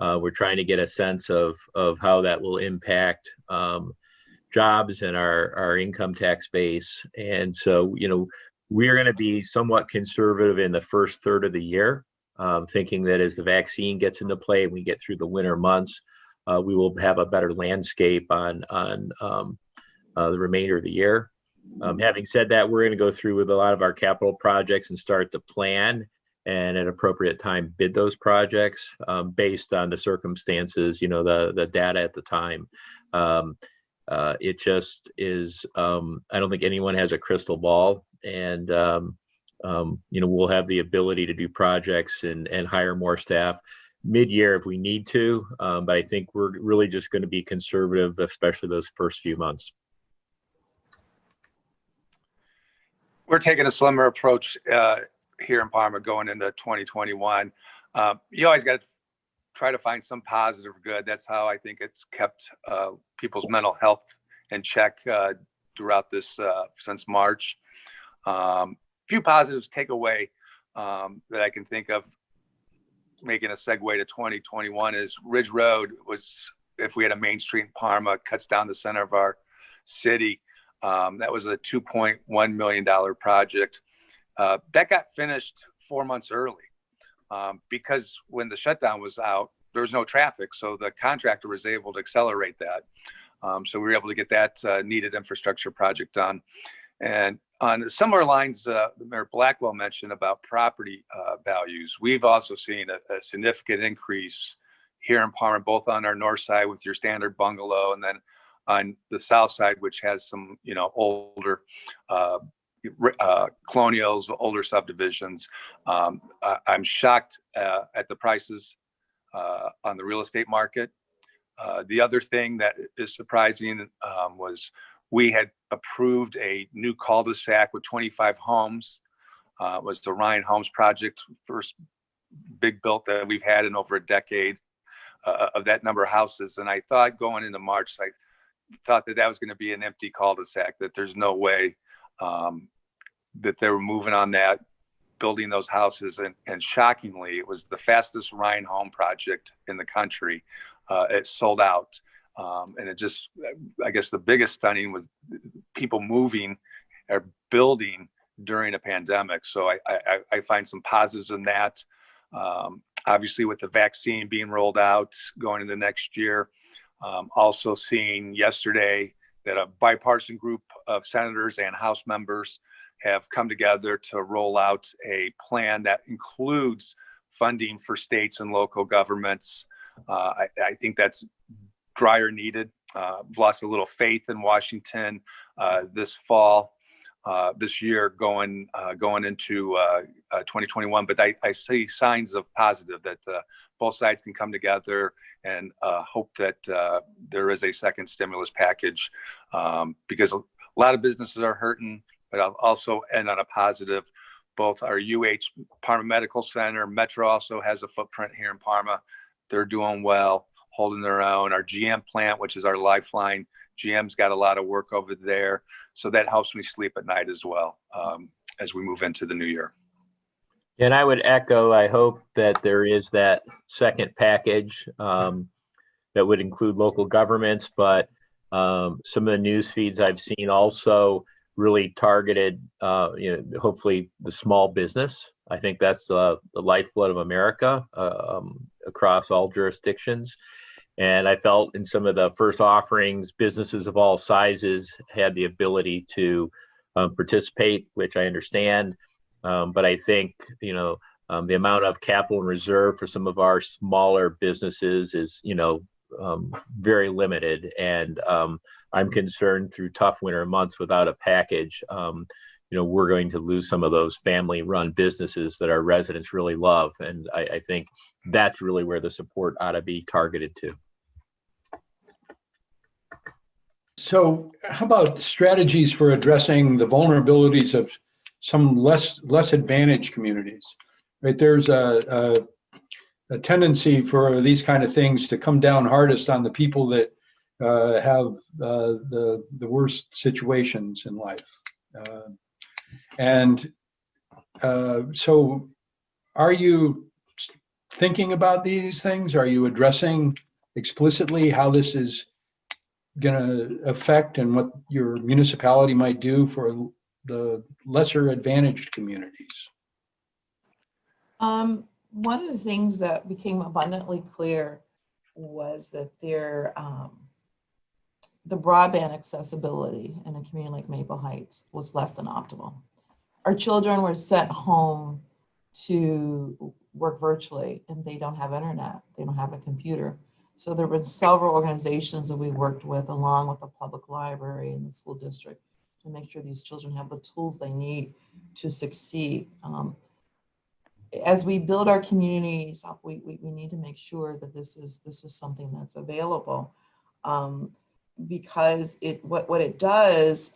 [SPEAKER 3] We're trying to get a sense of how that will impact jobs and our income tax base. And so, we're going to be somewhat conservative in the first third of the year, thinking that as the vaccine gets into play and we get through the winter months, we will have a better landscape on the remainder of the year. Having said that, we're going to go through with a lot of our capital projects and start to plan and at appropriate time bid those projects based on the circumstances, the data at the time. It just is, I don't think anyone has a crystal ball, and we'll have the ability to do projects and hire more staff mid-year if we need to, but I think we're really just going to be conservative, especially those first few months.
[SPEAKER 4] We're taking a slimmer approach here in Parma going into 2021. You always got to try to find some positive or good. That's how I think it's kept people's mental health in check throughout this since March. Few positives take away that I can think of, making a segue to 2021, is Ridge Road was, if we had a main street in Parma, cuts down the center of our city. That was a $2.1 million project. That got finished 4 months early because when the shutdown was out, there was no traffic. So the contractor was able to accelerate that. So we were able to get that needed infrastructure project done. And on similar lines, Mayor Blackwell mentioned about property values. We've also seen a significant increase here in Parma, both on our north side with your standard bungalow, and then on the south side, which has some, older colonials, older subdivisions. I'm shocked at the prices on the real estate market. The other thing that is surprising was we had approved a new cul-de-sac with 25 homes. It was the Ryan Homes project, first big built that we've had in over a decade of that number of houses. And I thought going into March, I thought that was going to be an empty cul-de-sac, that there's no way that they were moving on that, building those houses. And shockingly, it was the fastest Ryan home project in the country. It sold out. And it just, I guess the biggest stunning was people moving or building during a pandemic. So I find some positives in that. Obviously with the vaccine being rolled out going into next year, also seeing yesterday that a bipartisan group of senators and House members have come together to roll out a plan that includes funding for states and local governments. I think that's drier needed. I've lost a little faith in Washington this fall, this year going into 2021. But I see signs of positive that both sides can come together and hope that there is a second stimulus package because a lot of businesses are hurting. But I'll also end on a positive. Both our Parma Medical Center, Metro also has a footprint here in Parma. They're doing well, holding their own. Our GM plant, which is our lifeline, GM's got a lot of work over there. So that helps me sleep at night as well, as we move into the new year.
[SPEAKER 3] And I would echo, I hope that there is that second package that would include local governments, but some of the news feeds I've seen also really targeted, hopefully the small business. I think that's the lifeblood of America across all jurisdictions. And I felt in some of the first offerings, businesses of all sizes had the ability to participate, which I understand. But I think, the amount of capital and reserve for some of our smaller businesses is, very limited. And I'm concerned through tough winter months without a package, we're going to lose some of those family-run businesses that our residents really love. And I think that's really where the support ought to be targeted to.
[SPEAKER 1] So how about strategies for addressing the vulnerabilities of some less advantaged communities? Right, there's a tendency for these kind of things to come down hardest on the people that have the worst situations in life. So are you thinking about these things? Are you addressing explicitly how this is going to affect and what your municipality might do for the lesser advantaged communities?
[SPEAKER 2] One of the things that became abundantly clear was that the broadband accessibility in a community like Maple Heights was less than optimal. Our children were sent home to work virtually and they don't have internet, they don't have a computer. So there were several organizations that we worked with along with the public library and the school district to make sure these children have the tools they need to succeed. As we build our communities up, we need to make sure that this is something that's available, because what it does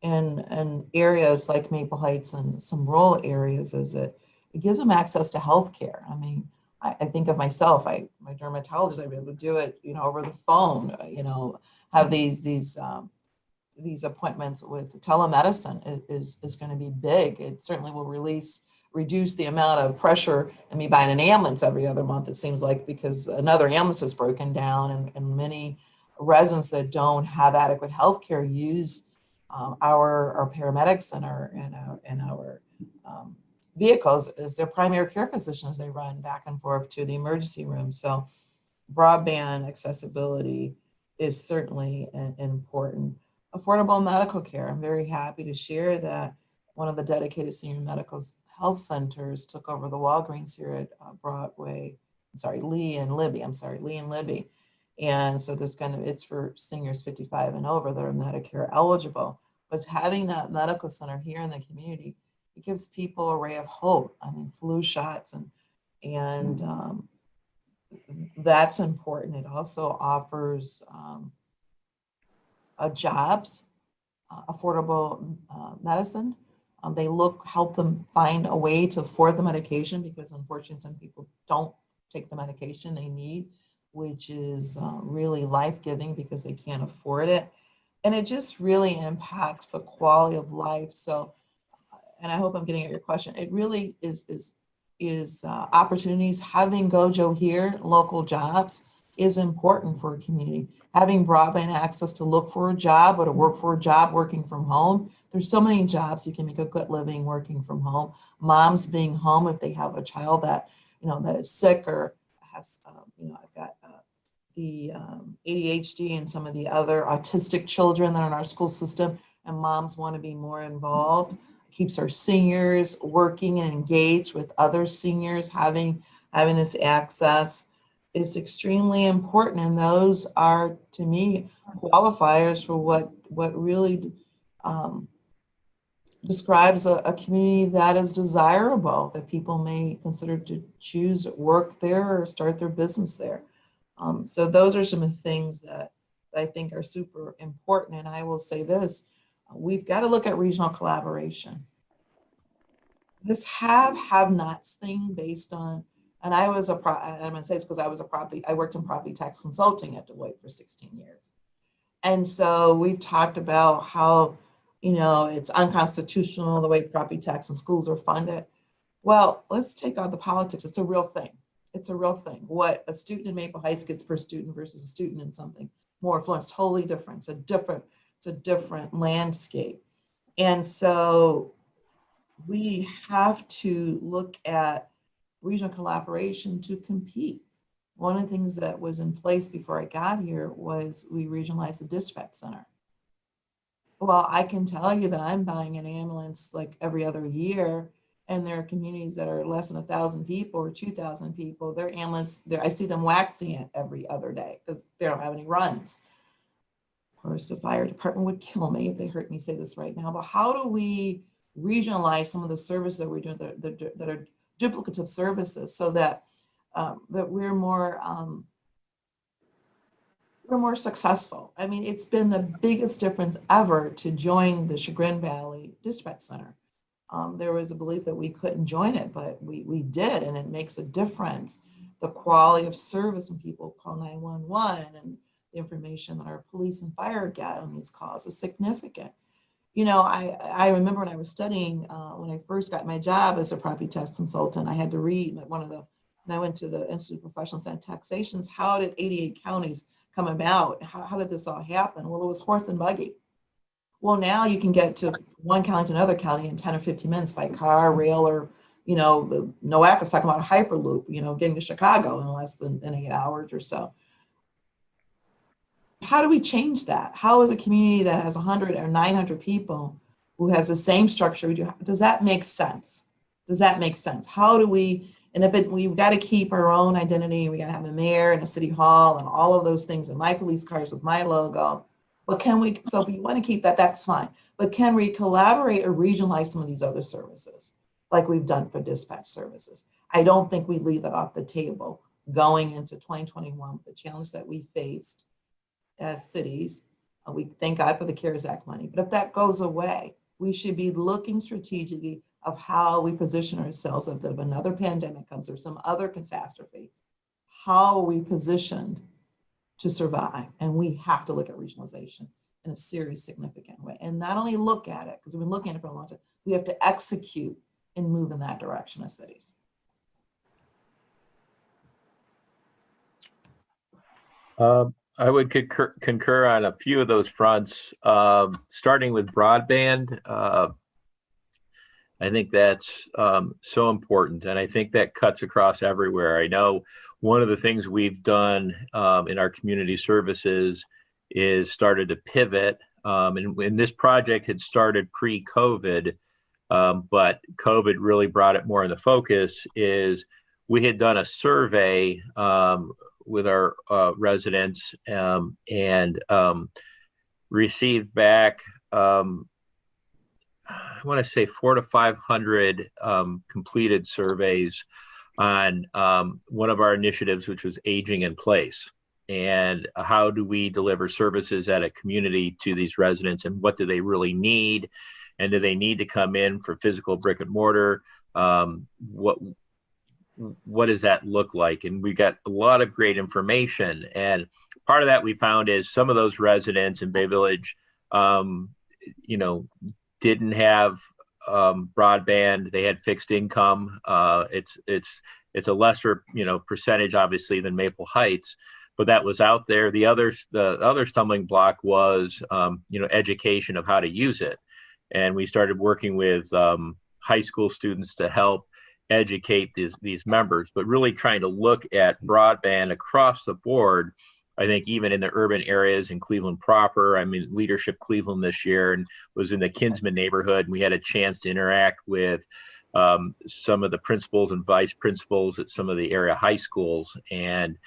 [SPEAKER 2] in areas like Maple Heights and some rural areas is it gives them access to healthcare. I mean, I think of myself, my dermatologist, I'd be able to do it, over the phone, have these appointments with telemedicine is going to be big. It certainly will reduce the amount of pressure in me buying an ambulance every other month, it seems like, because another ambulance is broken down, and many residents that don't have adequate health care use our paramedics and our vehicles as their primary care physicians. They run back and forth to the emergency room. So broadband accessibility is certainly important. Affordable medical care. I'm very happy to share that one of the dedicated senior medical health centers took over the Walgreens here at Lee and Libby. And so it's for seniors 55 and over that are Medicare eligible. But having that medical center here in the community, it gives people a ray of hope. I mean, flu shots and that's important. It also offers jobs, affordable medicine. They help them find a way to afford the medication, because unfortunately some people don't take the medication they need, which is really life-giving because they can't afford it. And it just really impacts the quality of life. So, and I hope I'm getting at your question, it really is opportunities. Having Gojo here, local jobs, is important for a community. Having broadband access to look for a job or to work for a job working from home. There's so many jobs you can make a good living working from home. Moms being home if they have a child that is sick or has, I've got the ADHD and some of the other autistic children that are in our school system, and moms want to be more involved. It keeps our seniors working and engaged with other seniors. Having this access is extremely important, and those are, to me, qualifiers for what really describes a community that is desirable, that people may consider to choose work there or start their business there. So those are some of the things that I think are super important. And I will say this, We've got to look at regional collaboration. This have-nots thing based on, and I'm gonna say it's because I worked in property tax consulting at Deloitte for 16 years. And so we've talked about how, it's unconstitutional the way property tax and schools are funded. Well, let's take out the politics. It's a real thing. It's a real thing. What a student in Maple Heights gets per student versus a student in something more affluent is totally different. It's a different landscape. And so we have to look at regional collaboration to compete. One of the things that was in place before I got here was we regionalized the dispatch center. Well, I can tell you that I'm buying an ambulance like every other year, and there are communities that are less than 1,000 people or 2,000 people. Their ambulance, I see them waxing it every other day because they don't have any runs. Of course, the fire department would kill me if they heard me say this right now, but how do we regionalize some of the services that we're doing that are duplicative services so that that we're more successful? I mean, it's been the biggest difference ever to join the Chagrin Valley Dispatch Center. There was a belief that we couldn't join it, but we did, and it makes a difference. The quality of service when people call 911 and the information that our police and fire get on these calls is significant. I remember when I was studying, when I first got my job as a property tax consultant, I had to read and I went to the Institute of Professional and Taxations. How did 88 counties come about? How did this all happen? Well, it was horse and buggy. Well, now you can get to one county to another county in 10 or 15 minutes by car, rail, or, the NOAC is talking about a hyperloop, getting to Chicago in less than 8 hours or so. How do we change that? How is a community that has 100 or 900 people who has the same structure we do, does that make sense? Does that make sense? How do we, and we've got to keep our own identity. We got to have a mayor and a city hall and all of those things and my police cars with my logo. But so if you want to keep that, that's fine. But can we collaborate or regionalize some of these other services like we've done for dispatch services? I don't think we leave that off the table going into 2021, the challenge that we faced as cities. We thank God for the CARES Act money, but if that goes away, we should be looking strategically of how we position ourselves if another pandemic comes or some other catastrophe. How are we positioned to survive? And we have to look at regionalization in a serious, significant way. And not only look at it, because we've been looking at it for a long time, we have to execute and move in that direction as cities.
[SPEAKER 3] I would concur on a few of those fronts, starting with broadband. I think that's so important, and I think that cuts across everywhere. I know one of the things we've done in our community services is started to pivot, and this project had started pre-COVID, but COVID really brought it more in the focus. Is we had done a survey with our residents and received back, I want to say 400 to 500 completed surveys on one of our initiatives, which was aging in place. And how do we deliver services at a community to these residents, and what do they really need? And do they need to come in for physical brick and mortar? What does that look like? And we got a lot of great information. And part of that we found is some of those residents in Bay Village, didn't have broadband. They had fixed income. It's a lesser, percentage obviously than Maple Heights, but that was out there. The other stumbling block was, education of how to use it. And we started working with high school students to help educate these members, but really trying to look at broadband across the board. I think even in the urban areas in Cleveland proper, Leadership Cleveland this year and was in the Kinsman neighborhood. And we had a chance to interact with some of the principals and vice principals at some of the area high schools. And,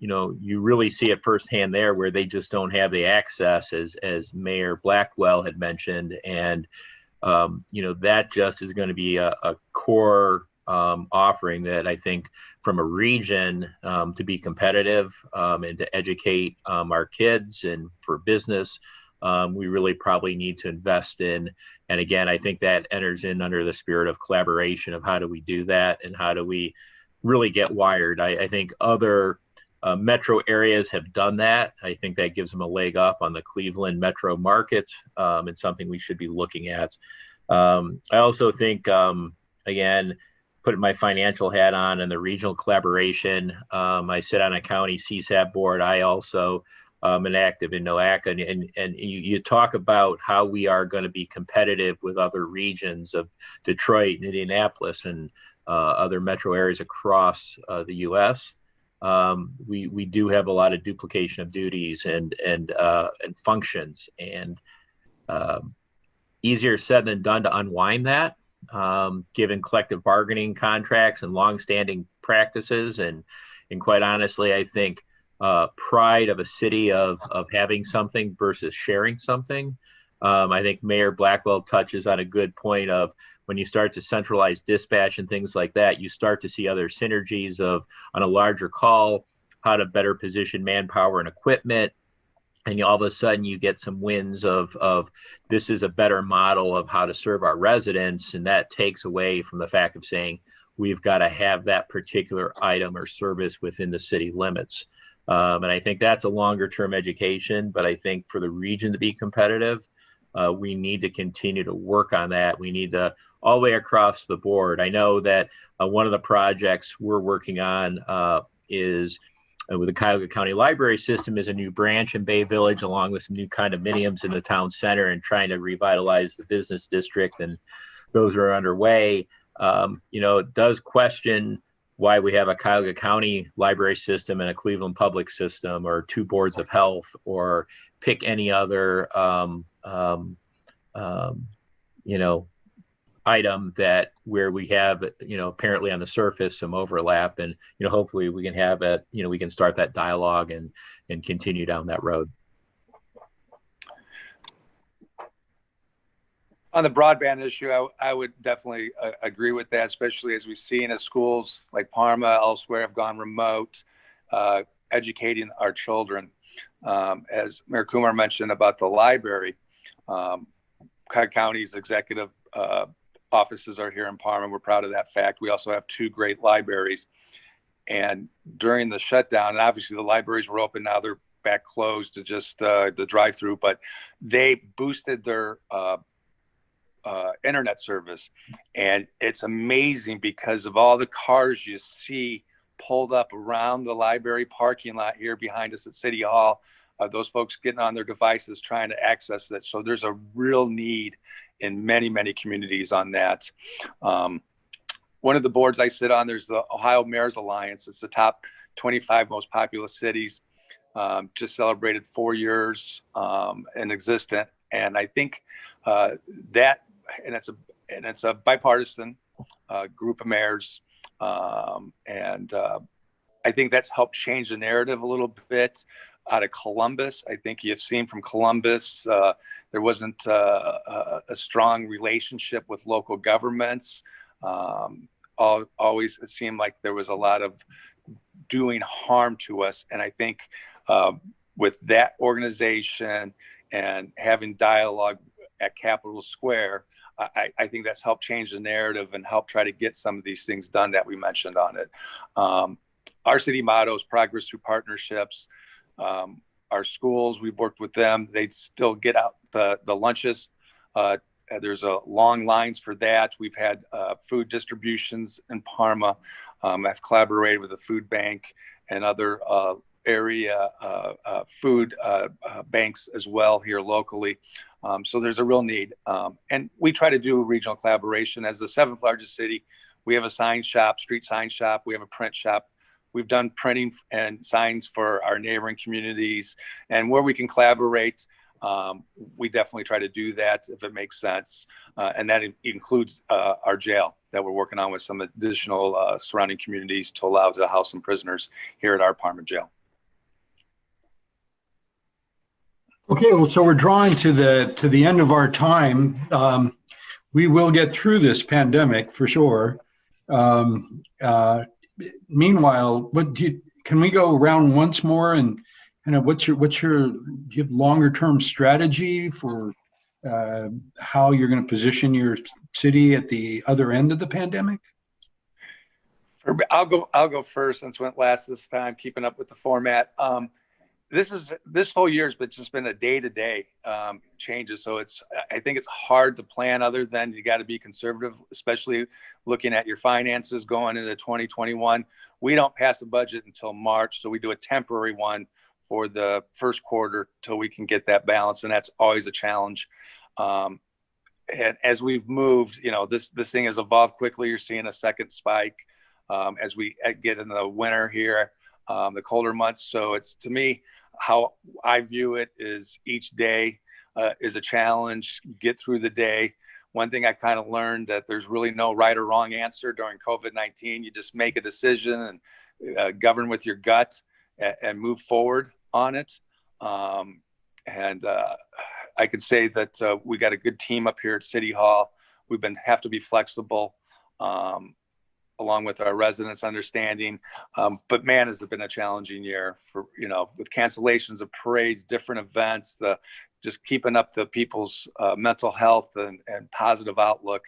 [SPEAKER 3] you really see it firsthand there where they just don't have the access as Mayor Blackwell had mentioned. And, that just is going to be a core offering that I think from a region to be competitive and to educate our kids and for business we really probably need to invest in. And again, I think that enters in under the spirit of collaboration of how do we do that and how do we really get wired. I think other metro areas have done that. I think that gives them a leg up on the Cleveland metro market, and something we should be looking at. I also think, again, putting my financial hat on and the regional collaboration. I sit on a county CSAP board. I also am active in NOACA, and you talk about how we are going to be competitive with other regions of Detroit and Indianapolis and other metro areas across the U.S. We do have a lot of duplication of duties and functions, and easier said than done to unwind that, given collective bargaining contracts and longstanding practices. And quite honestly, I think pride of a city of having something versus sharing something. I think Mayor Blackwell touches on a good point of when you start to centralize dispatch and things like that, you start to see other synergies of on a larger call, how to better position manpower and equipment. And all of a sudden you get some wins of this is a better model of how to serve our residents. And that takes away from the fact of saying, we've got to have that particular item or service within the city limits. And I think that's a longer term education, but I think for the region to be competitive, we need to continue to work on that. We need to all the way across the board. I know that one of the projects we're working on is with the Cuyahoga County Library System is a new branch in Bay Village, along with some new condominiums in the town center and trying to revitalize the business district. And those are underway. It does question why we have a Cuyahoga County Library System and a Cleveland Public System or two boards of health or pick any other item that where we have, apparently on the surface some overlap, and, hopefully we can have it, we can start that dialogue and continue down that road.
[SPEAKER 4] On the broadband issue, I would definitely agree with that, especially as we see in the schools like Parma, elsewhere have gone remote, educating our children. As Mayor Kumar mentioned about the library, Cuyahoga County's executive offices are here in Parma. We're proud of that fact. We also have two great libraries. And during the shutdown, and obviously the libraries were open, now they're back closed to just the drive-through, but they boosted their internet service. And it's amazing because of all the cars you see pulled up around the library parking lot here behind us at City Hall. Those folks getting on their devices trying to access that. So there's a real need in many, many communities on that. One of the boards I sit on, there's the Ohio Mayor's Alliance. It's the top 25 most populous cities. Just celebrated 4 years in existence. And I think it's a bipartisan group of mayors. And I think that's helped change the narrative a little bit. Out of Columbus, I think you've seen from Columbus, there wasn't a strong relationship with local governments. Always it seemed like there was a lot of doing harm to us. And I think with that organization and having dialogue at Capitol Square, I think that's helped change the narrative and help try to get some of these things done that we mentioned on it. Our city motto is progress through partnerships. Our schools, we've worked with them. They still get out the lunches. There's long lines for that. We've had food distributions in Parma. I've collaborated with the food bank and other area food banks as well here locally. So there's a real need. And we try to do regional collaboration. As the 7th largest city, we have a sign shop, street sign shop. We have a print shop. We've done printing and signs for our neighboring communities, and where we can collaborate, we definitely try to do that if it makes sense. And that includes our jail that we're working on with some additional surrounding communities to allow to house some prisoners here at our Parma jail.
[SPEAKER 1] Okay, well, so we're drawing to the end of our time. We will get through this pandemic for sure. Meanwhile, can we go around once more and And do you have longer term strategy for how you're going to position your city at the other end of the pandemic?
[SPEAKER 4] I'll go first since went last this time, keeping up with the format. This whole year's just been a day-to-day changes. So I think it's hard to plan other than you got to be conservative, especially looking at your finances going into 2021. We don't pass a budget until March, so we do a temporary one for the first quarter till we can get that balance, and that's always a challenge. And as we've moved, this thing has evolved quickly. You're seeing a second spike as we get in the winter here, the colder months. So it's, to me, how I view it is each day is a challenge. Get through the day. One thing I kind of learned that there's really no right or wrong answer during COVID-19. You just make a decision and govern with your gut and move forward on it. And I could say that we got a good team up here at City Hall. We've have to be flexible, along with our residents understanding. But man, has it been a challenging year for, with cancellations of parades, different events, just keeping up the people's mental health and positive outlook.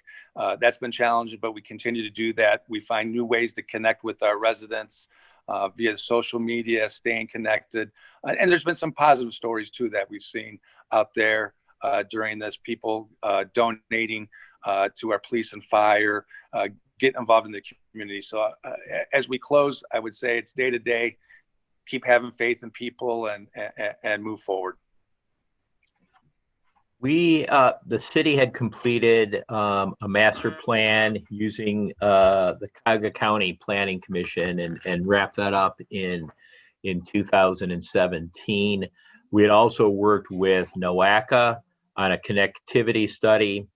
[SPEAKER 4] That's been challenging, but we continue to do that. We find new ways to connect with our residents via social media, staying connected. And there's been some positive stories too that we've seen out there during this, people donating to our police and fire, getting involved in the community. So as we close, I would say it's day to day, keep having faith in people and move forward.
[SPEAKER 3] The city had completed a master plan using the Cuyahoga County Planning Commission and wrapped that up in 2017. We had also worked with NOACA on a connectivity study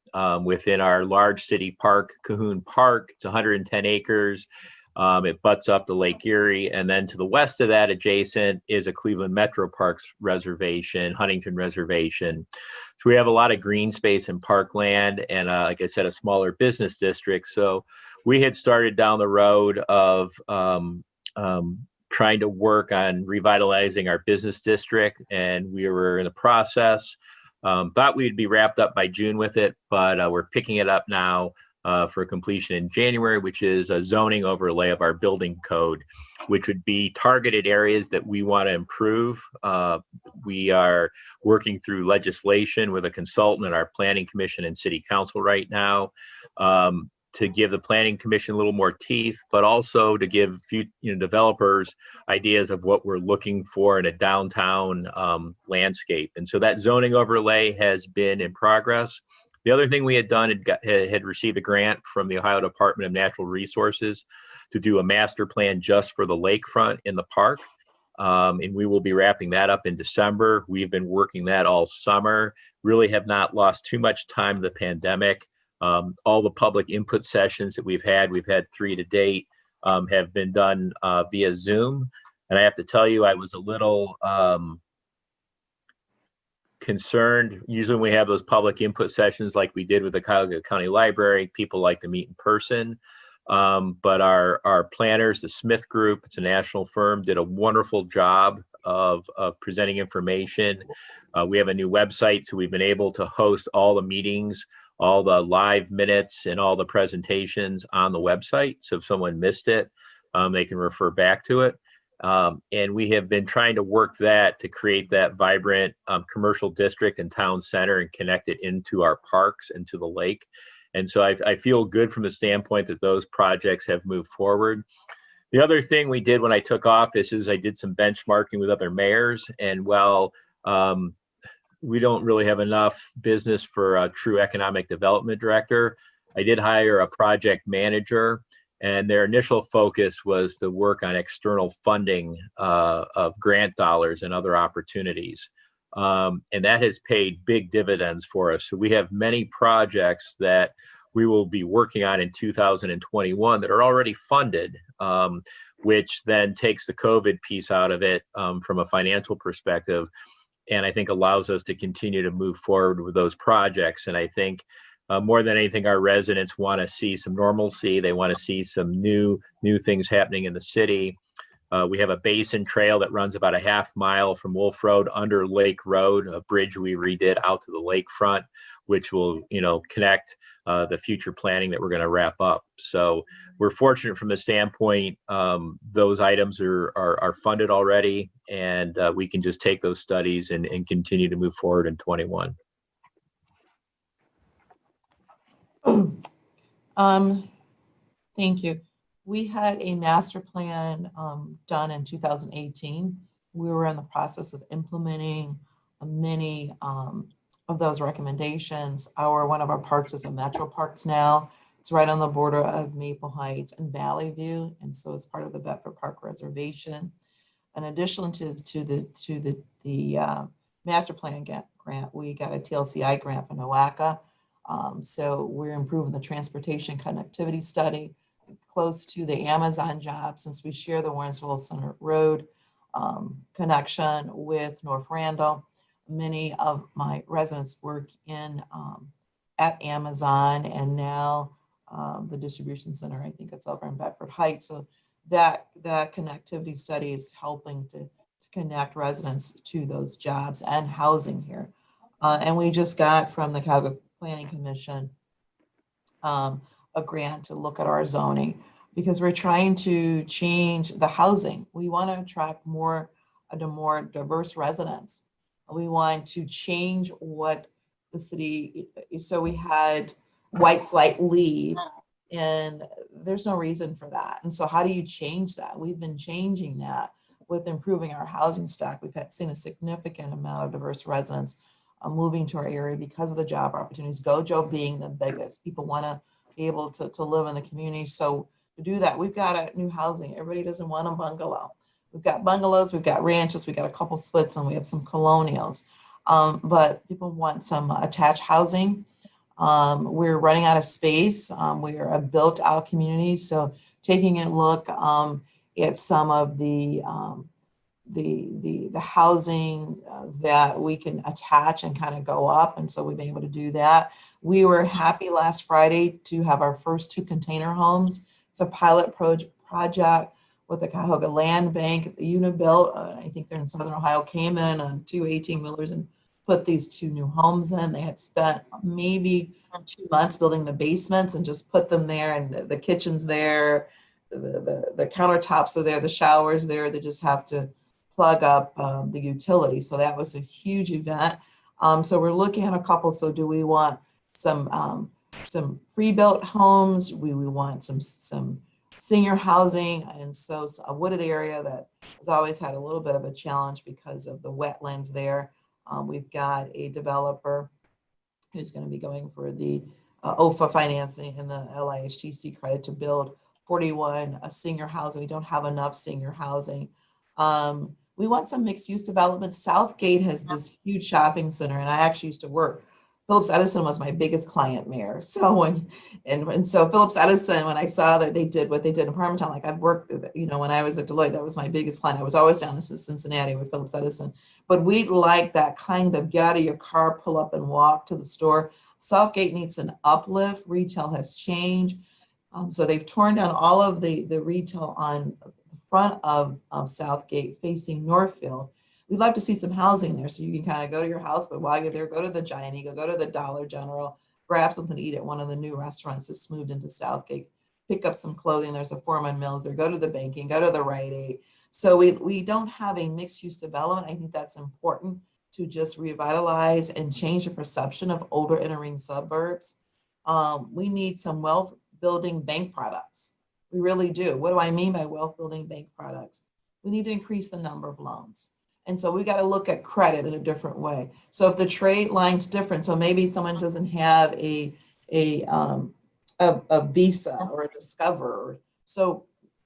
[SPEAKER 3] within our large city park, Cahoon Park. It's 110 acres. It butts up to Lake Erie. And then to the west of that, adjacent, is a Cleveland Metro Parks reservation, Huntington Reservation. So we have a lot of green space and parkland and, like I said, a smaller business district. So we had started down the road of trying to work on revitalizing our business district, and we were in the process. Thought we'd be wrapped up by June with it, but we're picking it up now for completion in January, which is a zoning overlay of our building code, which would be targeted areas that we want to improve. We are working through legislation with a consultant in our planning commission and city council right now to give the planning commission a little more teeth, but also to give developers ideas of what we're looking for in a downtown landscape. And so that zoning overlay has been in progress. The other thing we had done had received a grant from the Ohio Department of Natural Resources to do a master plan just for the lakefront in the park. And we will be wrapping that up in December. We've been working that all summer, really have not lost too much time in the pandemic. All the public input sessions that we've had 3 to date, have been done via Zoom. And I have to tell you, I was a little concerned. Usually when we have those public input sessions like we did with the Cuyahoga County Library, people like to meet in person. But our planners, the Smith Group, it's a national firm, did a wonderful job of presenting information. We have a new website, so we've been able to host all the meetings, all the live minutes, and all the presentations on the website. So if someone missed it, they can refer back to it. And we have been trying to work that to create that vibrant commercial district and town center and connect it into our parks and to the lake. And so I feel good from the standpoint that those projects have moved forward. The other thing we did when I took office is I did some benchmarking with other mayors. And while we don't really have enough business for a true economic development director, I did hire a project manager, and their initial focus was to work on external funding of grant dollars and other opportunities. And that has paid big dividends for us. So we have many projects that we will be working on in 2021 that are already funded, which then takes the COVID piece out of it from a financial perspective, and I think allows us to continue to move forward with those projects. And I think more than anything, our residents want to see some normalcy. They want to see some new things happening in the city. We have a basin trail that runs about a half mile from Wolf Road under Lake Road, a bridge we redid out to the lakefront, which will, connect the future planning that we're going to wrap up. So we're fortunate from the standpoint, those items are funded already, and we can just take those studies and continue to move forward in 21.
[SPEAKER 2] Thank you. We had a master plan done in 2018. We were in the process of implementing many of those recommendations. One of our parks is a Metro Parks now. It's right on the border of Maple Heights and Valley View, and so it's part of the Bedford Park Reservation. In addition to the master plan grant, we got a TLCI grant from NOACA. So we're improving the transportation connectivity study close to the Amazon job, since we share the Warrensville Center Road connection with North Randall. Many of my residents work at Amazon, and now the distribution center, I think it's over in Bedford Heights. So that connectivity study is helping to connect residents to those jobs and housing here. And we just got from the Cuyahoga Planning Commission a grant to look at our zoning, because we're trying to change the housing. We want to attract more diverse residents. We want to change what the city, so we had white flight leave, and there's no reason for that. And so how do you change that? We've been changing that with improving our housing stock. We've seen a significant amount of diverse residents moving to our area because of the job opportunities, Gojo being the biggest. People want to be able to live in the community. So to do that, we've got a new housing. Everybody doesn't want a bungalow. We've got bungalows, we've got ranches, we've got a couple splits, and we have some colonials. But people want some attached housing. We're running out of space. We are a built out community. So taking a look at some of the housing that we can attach and kind of go up. And so we've been able to do that. We were happy last Friday to have our first 2 container homes. It's a pilot project with the Cuyahoga Land Bank. The Unibuilt, I think they're in Southern Ohio, came in on 2 18-wheelers and put these 2 new homes in. They had spent maybe 2 months building the basements and just put them there, and the kitchen's there, the countertops are there, the showers there. They just have to plug up the utility. So that was a huge event. So we're looking at a couple. So do we want some pre-built homes? We want some senior housing, and so a wooded area that has always had a little bit of a challenge because of the wetlands there. We've got a developer who's going to be going for the OFA financing and the LIHTC credit to build 41 senior housing. We don't have enough senior housing. We want some mixed use development. Southgate has this huge shopping center, and I actually used to work. Phillips Edison was my biggest client, Mayor. So so Phillips Edison, when I saw that they did what they did in Parmatown, like I've worked, when I was at Deloitte, that was my biggest client. I was always down in Cincinnati with Phillips Edison. But we'd like that kind of get out of your car, pull up and walk to the store. Southgate needs an uplift. Retail has changed. So they've torn down all of the retail on the front of Southgate facing Northfield. We'd like to see some housing there so you can kind of go to your house, but while you're there, go to the Giant Eagle, go to the Dollar General, grab something to eat at one of the new restaurants that's moved into Southgate, pick up some clothing. There's a Foreman Mills there, go to the banking, go to the Rite Aid. So we don't have a mixed use development. I think that's important to just revitalize and change the perception of older inner ring suburbs. We need some wealth building bank products. We really do. What do I mean by wealth building bank products? We need to increase the number of loans. And so we got to look at credit in a different way. So if the trade line's different, so maybe someone doesn't have a Visa or a Discover,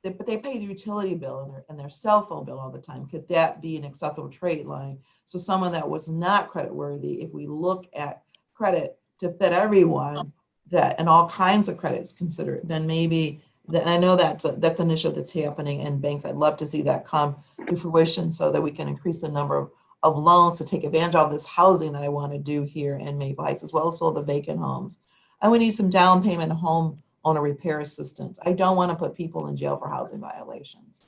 [SPEAKER 2] but they pay the utility bill and their cell phone bill all the time. Could that be an acceptable trade line? So someone that was not credit worthy, if we look at credit to fit everyone, that and all kinds of credits considered, then maybe. And I know that's an initiative that's happening in banks. I'd love to see that come to fruition so that we can increase the number of loans to take advantage of this housing that I want to do here in Maple Heights, as well as fill the vacant homes. And we need some down payment home owner repair assistance. I don't want to put people in jail for housing violations.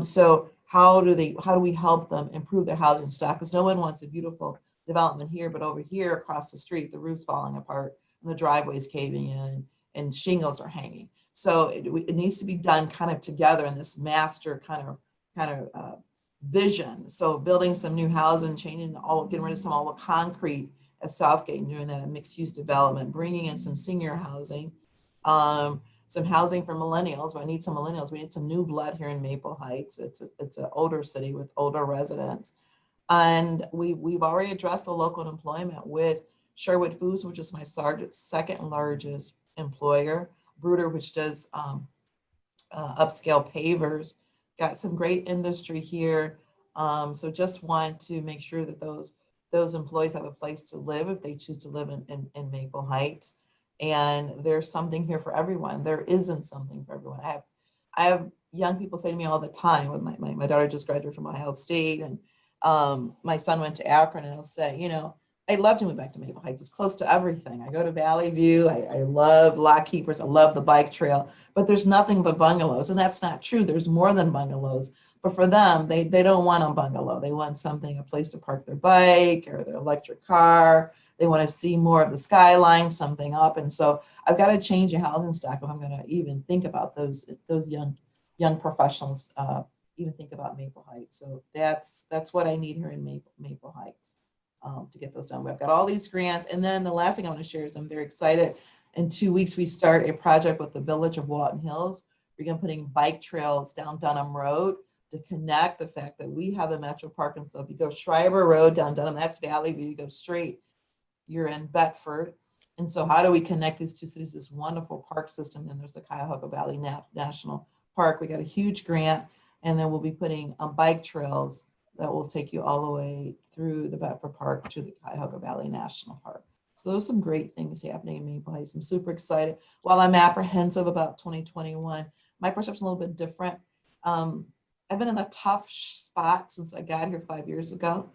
[SPEAKER 2] So how do we help them improve their housing stock? Because no one wants a beautiful development here, but over here across the street, the roof's falling apart and the driveway's caving in and shingles are hanging. So it needs to be done kind of together in this master kind of vision. So building some new housing, getting rid of all the concrete at Southgate and doing that a mixed use development, bringing in some senior housing, some housing for millennials. I need some millennials. We need some new blood here in Maple Heights. It's an older city with older residents. And we've already addressed the local employment with Sherwood Foods, which is my second largest employer, Bruder, which does upscale pavers, got some great industry here. So just want to make sure that those employees have a place to live if they choose to live in Maple Heights. And there's something here for everyone. There isn't something for everyone. I have young people say to me all the time, with my daughter just graduated from Ohio State, and my son went to Akron, and he'll say, I'd love to move back to Maple Heights. It's close to everything. I go to Valley View. I love Lock Keepers. I love the bike trail, but there's nothing but bungalows. And that's not true. There's more than bungalows. But for them, they don't want a bungalow. They want something, a place to park their bike or their electric car. They want to see more of the skyline, something up. And so I've got to change the housing stock if I'm going to even think about those young professionals, even think about Maple Heights. So that's what I need here in Maple Heights. To get those done. We've got all these grants. And then the last thing I want to share is I'm very excited. In 2 weeks, we start a project with the Village of Walton Hills. We're going to be putting bike trails down Dunham Road to connect the fact that we have a Metro Park. And so if you go Schreiber Road down Dunham, that's Valley View, you go straight, you're in Bedford. And so how do we connect these two cities? This wonderful park system. Then there's the Cuyahoga Valley National Park. We got a huge grant. And then we'll be putting bike trails that will take you all the way through the Bedford Park to the Cuyahoga Valley National Park. So those are some great things happening in Maple Heights. I'm super excited. While I'm apprehensive about 2021, my perception is a little bit different. I've been in a tough spot since I got here 5 years ago.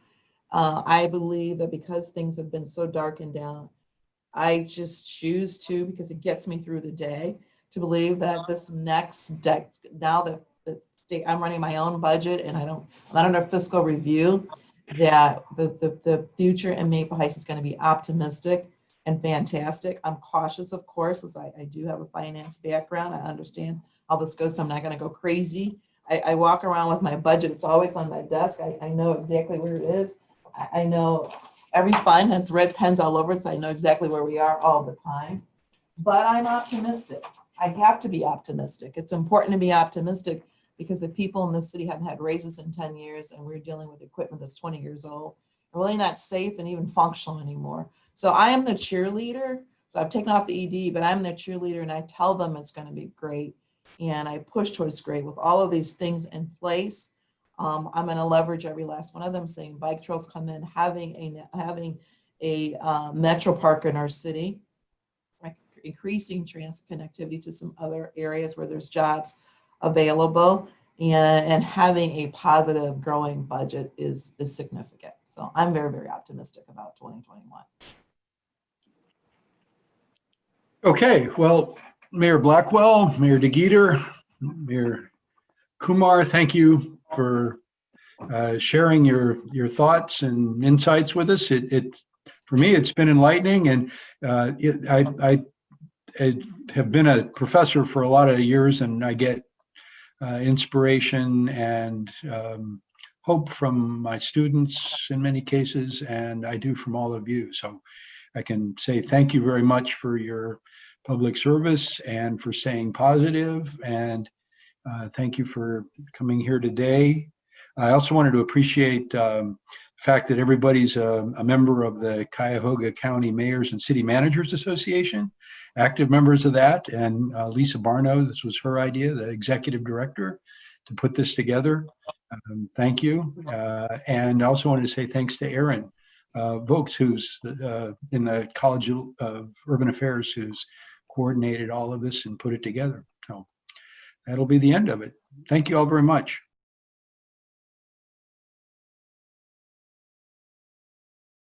[SPEAKER 2] I believe that because things have been so darkened down, I just choose to, because it gets me through the day, to believe that this next now that I'm running my own budget and I'm not under fiscal review, that the future in Maple Heights is going to be optimistic and fantastic. I'm cautious, of course, as I do have a finance background. I understand how this goes, so I'm not going to go crazy. I walk around with my budget. It's always on my desk. I know exactly where it is. I know every fund has red pens all over it, so I know exactly where we are all the time. But I'm optimistic. I have to be optimistic. It's important to be optimistic, because the people in the city haven't had raises in 10 years and we're dealing with equipment that's 20 years old, really not safe and even functional anymore. So I am the cheerleader. So I've taken off the ED, but I'm the cheerleader, and I tell them it's going to be great. And I push towards great with all of these things in place. I'm going to leverage every last one of them, saying bike trails come in, having a metro park in our city, increasing transit connectivity to some other areas where there's jobs available, and having a positive growing budget is significant. So I'm very, very optimistic about 2021.
[SPEAKER 1] Okay, well, Mayor Blackwell, Mayor DeGeeter, Mayor Kumar, thank you for sharing your thoughts and insights with us. For me, it's been enlightening, and I have been a professor for a lot of years, and I get inspiration and hope from my students in many cases, and I do from all of you. So I can say thank you very much for your public service and for staying positive, and thank you for coming here today. I also wanted to appreciate the fact that everybody's a member of the Cuyahoga County Mayors and City Managers Association, active members of that, and Lisa Barno, this was her idea, the executive director, to put this together. Thank you. And I also wanted to say thanks to Aaron Vokes, who's in the College of Urban Affairs, who's coordinated all of this and put it together. So that'll be the end of it. Thank you all very much.